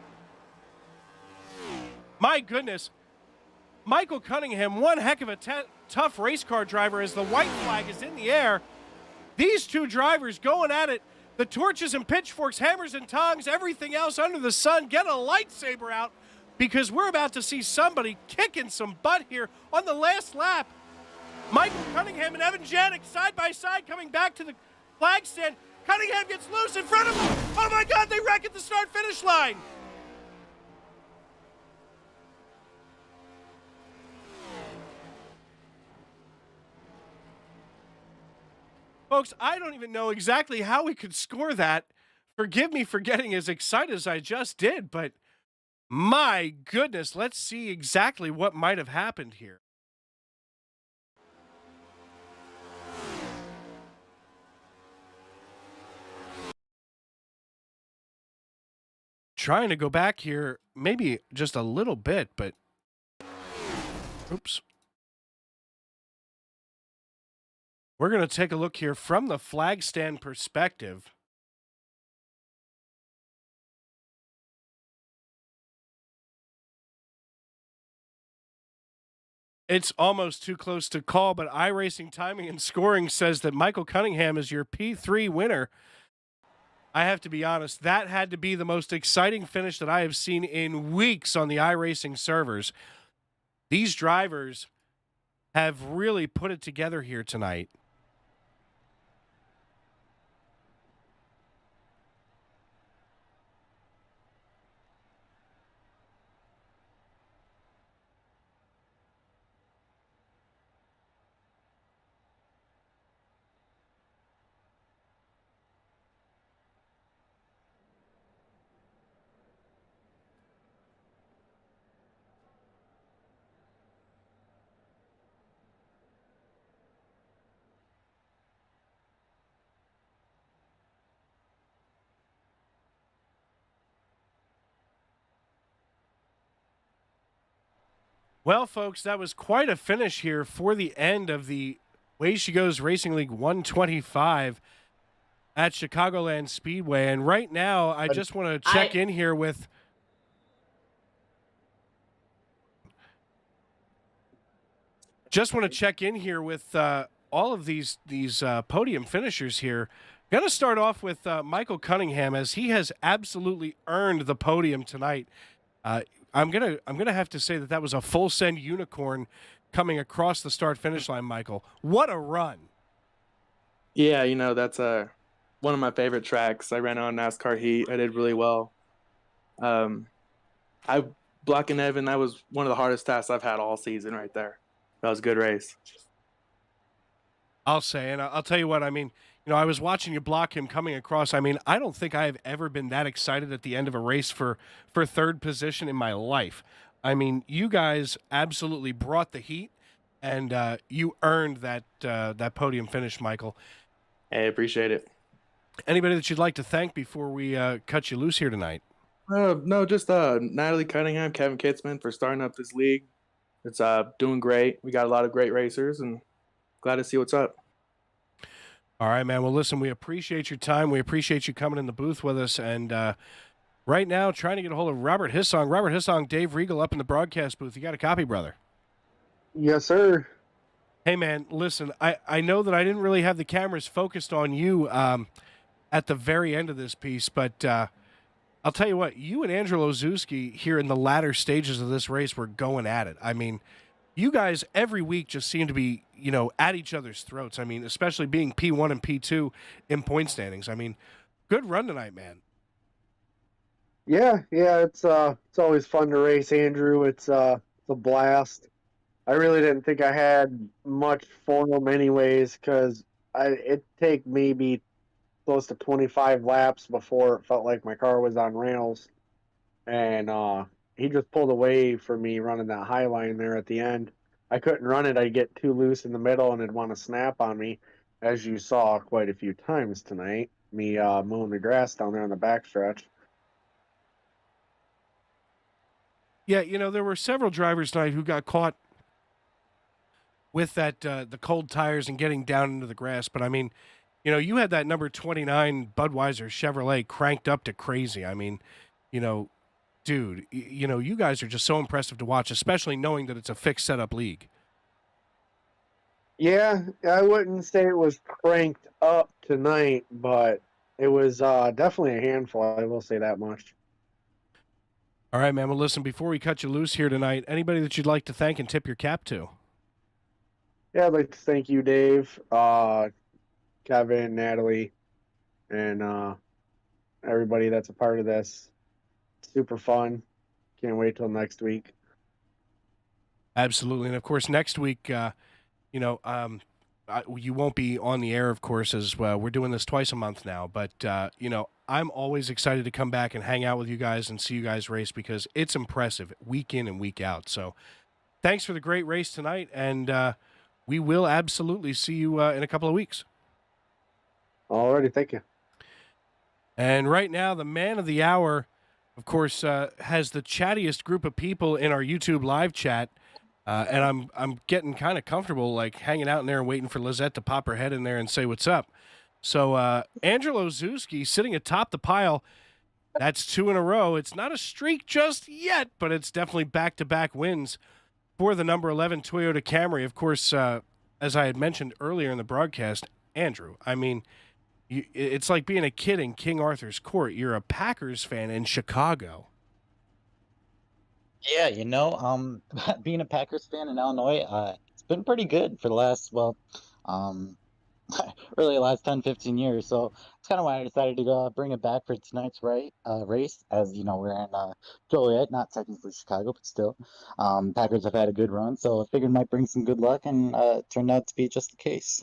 B: My goodness. Michael Cunningham, one heck of a tough race car driver as the white flag is in the air. These two drivers going at it. The torches and pitchforks, hammers and tongs, everything else under the sun. Get a lightsaber out because we're about to see somebody kicking some butt here on the last lap. Michael Cunningham and Evan Janik side by side coming back to the flag stand. Cunningham gets loose in front of him. Oh my God, they wreck at the start-finish line. Folks, I don't even know exactly how we could score that. Forgive me for getting as excited as I just did, but my goodness, let's see exactly what might have happened here. Trying to go back here, maybe just a little bit, but oops. We're going to take a look here from the flag stand perspective. It's almost too close to call, but iRacing Timing and Scoring says that Michael Cunningham is your P3 winner. I have to be honest, that had to be the most exciting finish that I have seen in weeks on the iRacing servers. These drivers have really put it together here tonight. Well, folks, that was quite a finish here for the end of the Way She Goes Racing League 125 at Chicagoland Speedway. And right now, I just want to check in here with all of these podium finishers here. Going to start off with Michael Cunningham, as he has absolutely earned the podium tonight. I'm gonna have to say that was a full send unicorn coming across the start finish line. Michael, what a run!
G: Yeah, that's one of my favorite tracks. I ran on NASCAR Heat. I did really well. Blocking Evan, that was one of the hardest tasks I've had all season right there. That was a good race.
B: I'll say, and I'll tell you what, I mean, I was watching you block him coming across. I mean, I don't think I have ever been that excited at the end of a race for third position in my life. I mean, you guys absolutely brought the heat, and you earned that podium finish, Michael.
G: Hey, appreciate it.
B: Anybody that you'd like to thank before we cut you loose here tonight?
G: No, just Natalie Cunningham, Kevin Kitzman for starting up this league. It's doing great. We got a lot of great racers, and glad to see what's up.
B: All right, man. Well, listen, we appreciate your time. We appreciate you coming in the booth with us. And right now, trying to get a hold of Robert Hissong. Robert Hissong, Dave Regal up in the broadcast booth. You got a copy, brother?
H: Yes, sir.
B: Hey, man, listen, I know that I didn't really have the cameras focused on you at the very end of this piece, but I'll tell you what, you and Angelo Zuski here in the latter stages of this race were going at it. I mean, you guys every week just seem to be, at each other's throats. I mean, especially being P1 and P2 in point standings. I mean, good run tonight, man.
H: Yeah, it's always fun to race, Andrew. It's a blast. I really didn't think I had much form anyways, because it take maybe close to 25 laps before it felt like my car was on rails. And he just pulled away from me running that high line there at the end. I couldn't run it. I'd get too loose in the middle and it'd want to snap on me, as you saw quite a few times tonight, me mowing the grass down there on the backstretch.
B: Yeah, there were several drivers tonight who got caught with that the cold tires and getting down into the grass. But, I mean, you had that number 29 Budweiser Chevrolet cranked up to crazy. I mean, dude, you guys are just so impressive to watch, especially knowing that it's a fixed setup league.
H: Yeah, I wouldn't say it was cranked up tonight, but it was definitely a handful. I will say that much.
B: All right, man. Well, listen, before we cut you loose here tonight, anybody that you'd like to thank and tip your cap to?
H: Yeah, I'd like to thank you, Dave, Kevin, Natalie, and everybody that's a part of this. Super fun. Can't wait till next week.
B: Absolutely. And of course, next week, you won't be on the air, of course, as well. We're doing this twice a month now. But, I'm always excited to come back and hang out with you guys and see you guys race because it's impressive week in and week out. So thanks for the great race tonight. And we will absolutely see you in a couple of weeks.
H: Alrighty, thank you.
B: And right now, the man of the hour, of course, has the chattiest group of people in our YouTube live chat. And I'm getting kind of comfortable, like hanging out in there and waiting for Lizette to pop her head in there and say what's up. So Angelo Zuski sitting atop the pile. That's 2 in a row. It's not a streak just yet, but it's definitely back-to-back wins for the number 11 Toyota Camry. Of course, as I had mentioned earlier in the broadcast, Andrew, I mean, it's like being a kid in King Arthur's court. You're a Packers fan in Chicago.
I: Yeah, being a Packers fan in Illinois, it's been pretty good for the last, um, really the last 10, 15 years. So it's kind of why I decided to bring it back for tonight's race, as we're in Joliet, not technically Chicago, but still. Packers have had a good run, so I figured it might bring some good luck, and it turned out to be just the case.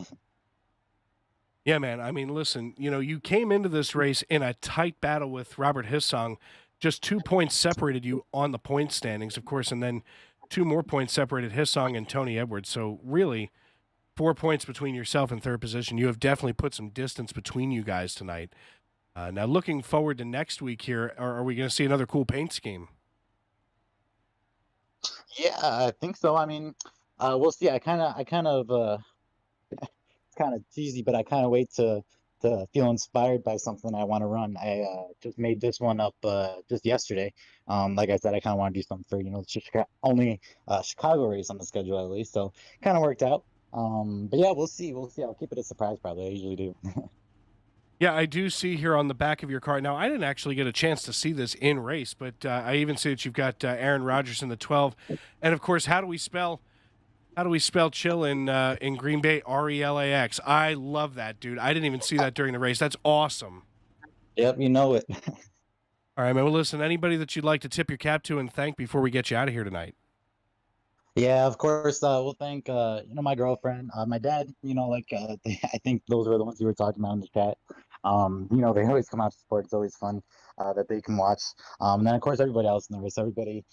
B: Yeah, man. I mean, listen, you came into this race in a tight battle with Robert Hissong. Just 2 points separated you on the point standings, of course, and then 2 more points separated Hissong and Tony Edwards. So really, 4 points between yourself and third position. You have definitely put some distance between you guys tonight. Now, looking forward to next week here, are we going to see another cool paint scheme?
I: Yeah, I think so. I mean, we'll see. I kind of it's kind of cheesy, but I kind of wait to feel inspired by something I want to run. I just made this one up just yesterday. Like I said, I kind of want to do something for only Chicago race on the schedule at least, so kind of worked out. But yeah, we'll see. I'll keep it a surprise, probably. I usually do.
B: Yeah, I do see here on the back of your car. Now, I didn't actually get a chance to see this in race, but I even see that you've got Aaron Rodgers in the 12, and of course, how do we spell chill in Green Bay? RELAX. I love that, dude. I didn't even see that during the race. That's awesome.
I: Yep, you know it.
B: All right, man. Well, listen, anybody that you'd like to tip your cap to and thank before we get you out of here tonight?
I: Yeah, of course. We'll thank my girlfriend, my dad. I think those were the ones you were talking about in the chat. They always come out to support. It's always fun that they can watch. And then of course everybody else in the race, everybody,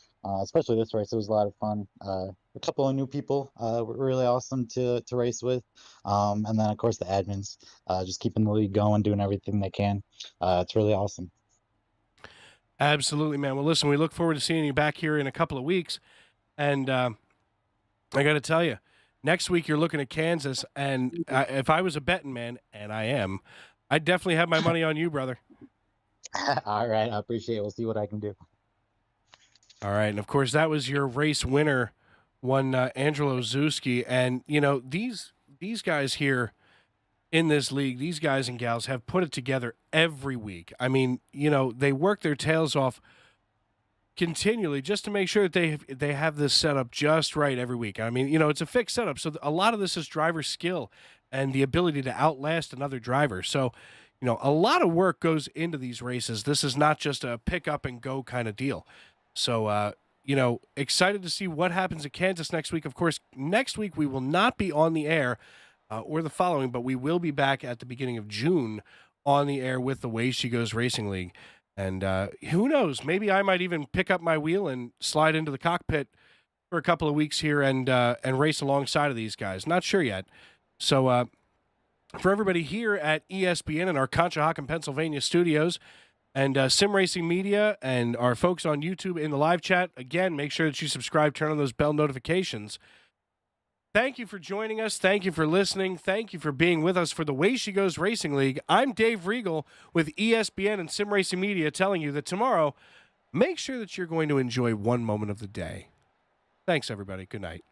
I: especially this race, it was a lot of fun. A couple of new people were really awesome to race with. And then of course the admins, just keeping the league going, doing everything they can. It's really awesome.
B: Absolutely, man. Well, listen, we look forward to seeing you back here in a couple of weeks. And I got to tell you, next week you're looking at Kansas. And if I was a betting man, and I am, I'd definitely have my money on you, brother.
I: All right. I appreciate it. We'll see what I can do.
B: All right. And, of course, that was your race winner, one Angelo Zuski. And, these guys here in this league, these guys and gals have put it together every week. I mean, they work their tails off continually just to make sure that they have this set up just right every week. I mean, it's a fixed setup. So a lot of this is driver skill and the ability to outlast another driver. So, a lot of work goes into these races. This is not just a pick up and go kind of deal. So, excited to see what happens at Kansas next week. Of course, next week we will not be on the air or the following, but we will be back at the beginning of June on the air with the Way She Goes Racing League. And who knows, maybe I might even pick up my wheel and slide into the cockpit for a couple of weeks here and race alongside of these guys. Not sure yet. So for everybody here at ESBN in our Conshohocken, Pennsylvania studios and Sim Racing Media and our folks on YouTube in the live chat, again, make sure that you subscribe, turn on those bell notifications. Thank you for joining us. Thank you for listening. Thank you for being with us for the Way She Goes Racing League. I'm Dave Regal with ESBN and Sim Racing Media telling you that tomorrow, make sure that you're going to enjoy one moment of the day. Thanks, everybody. Good night.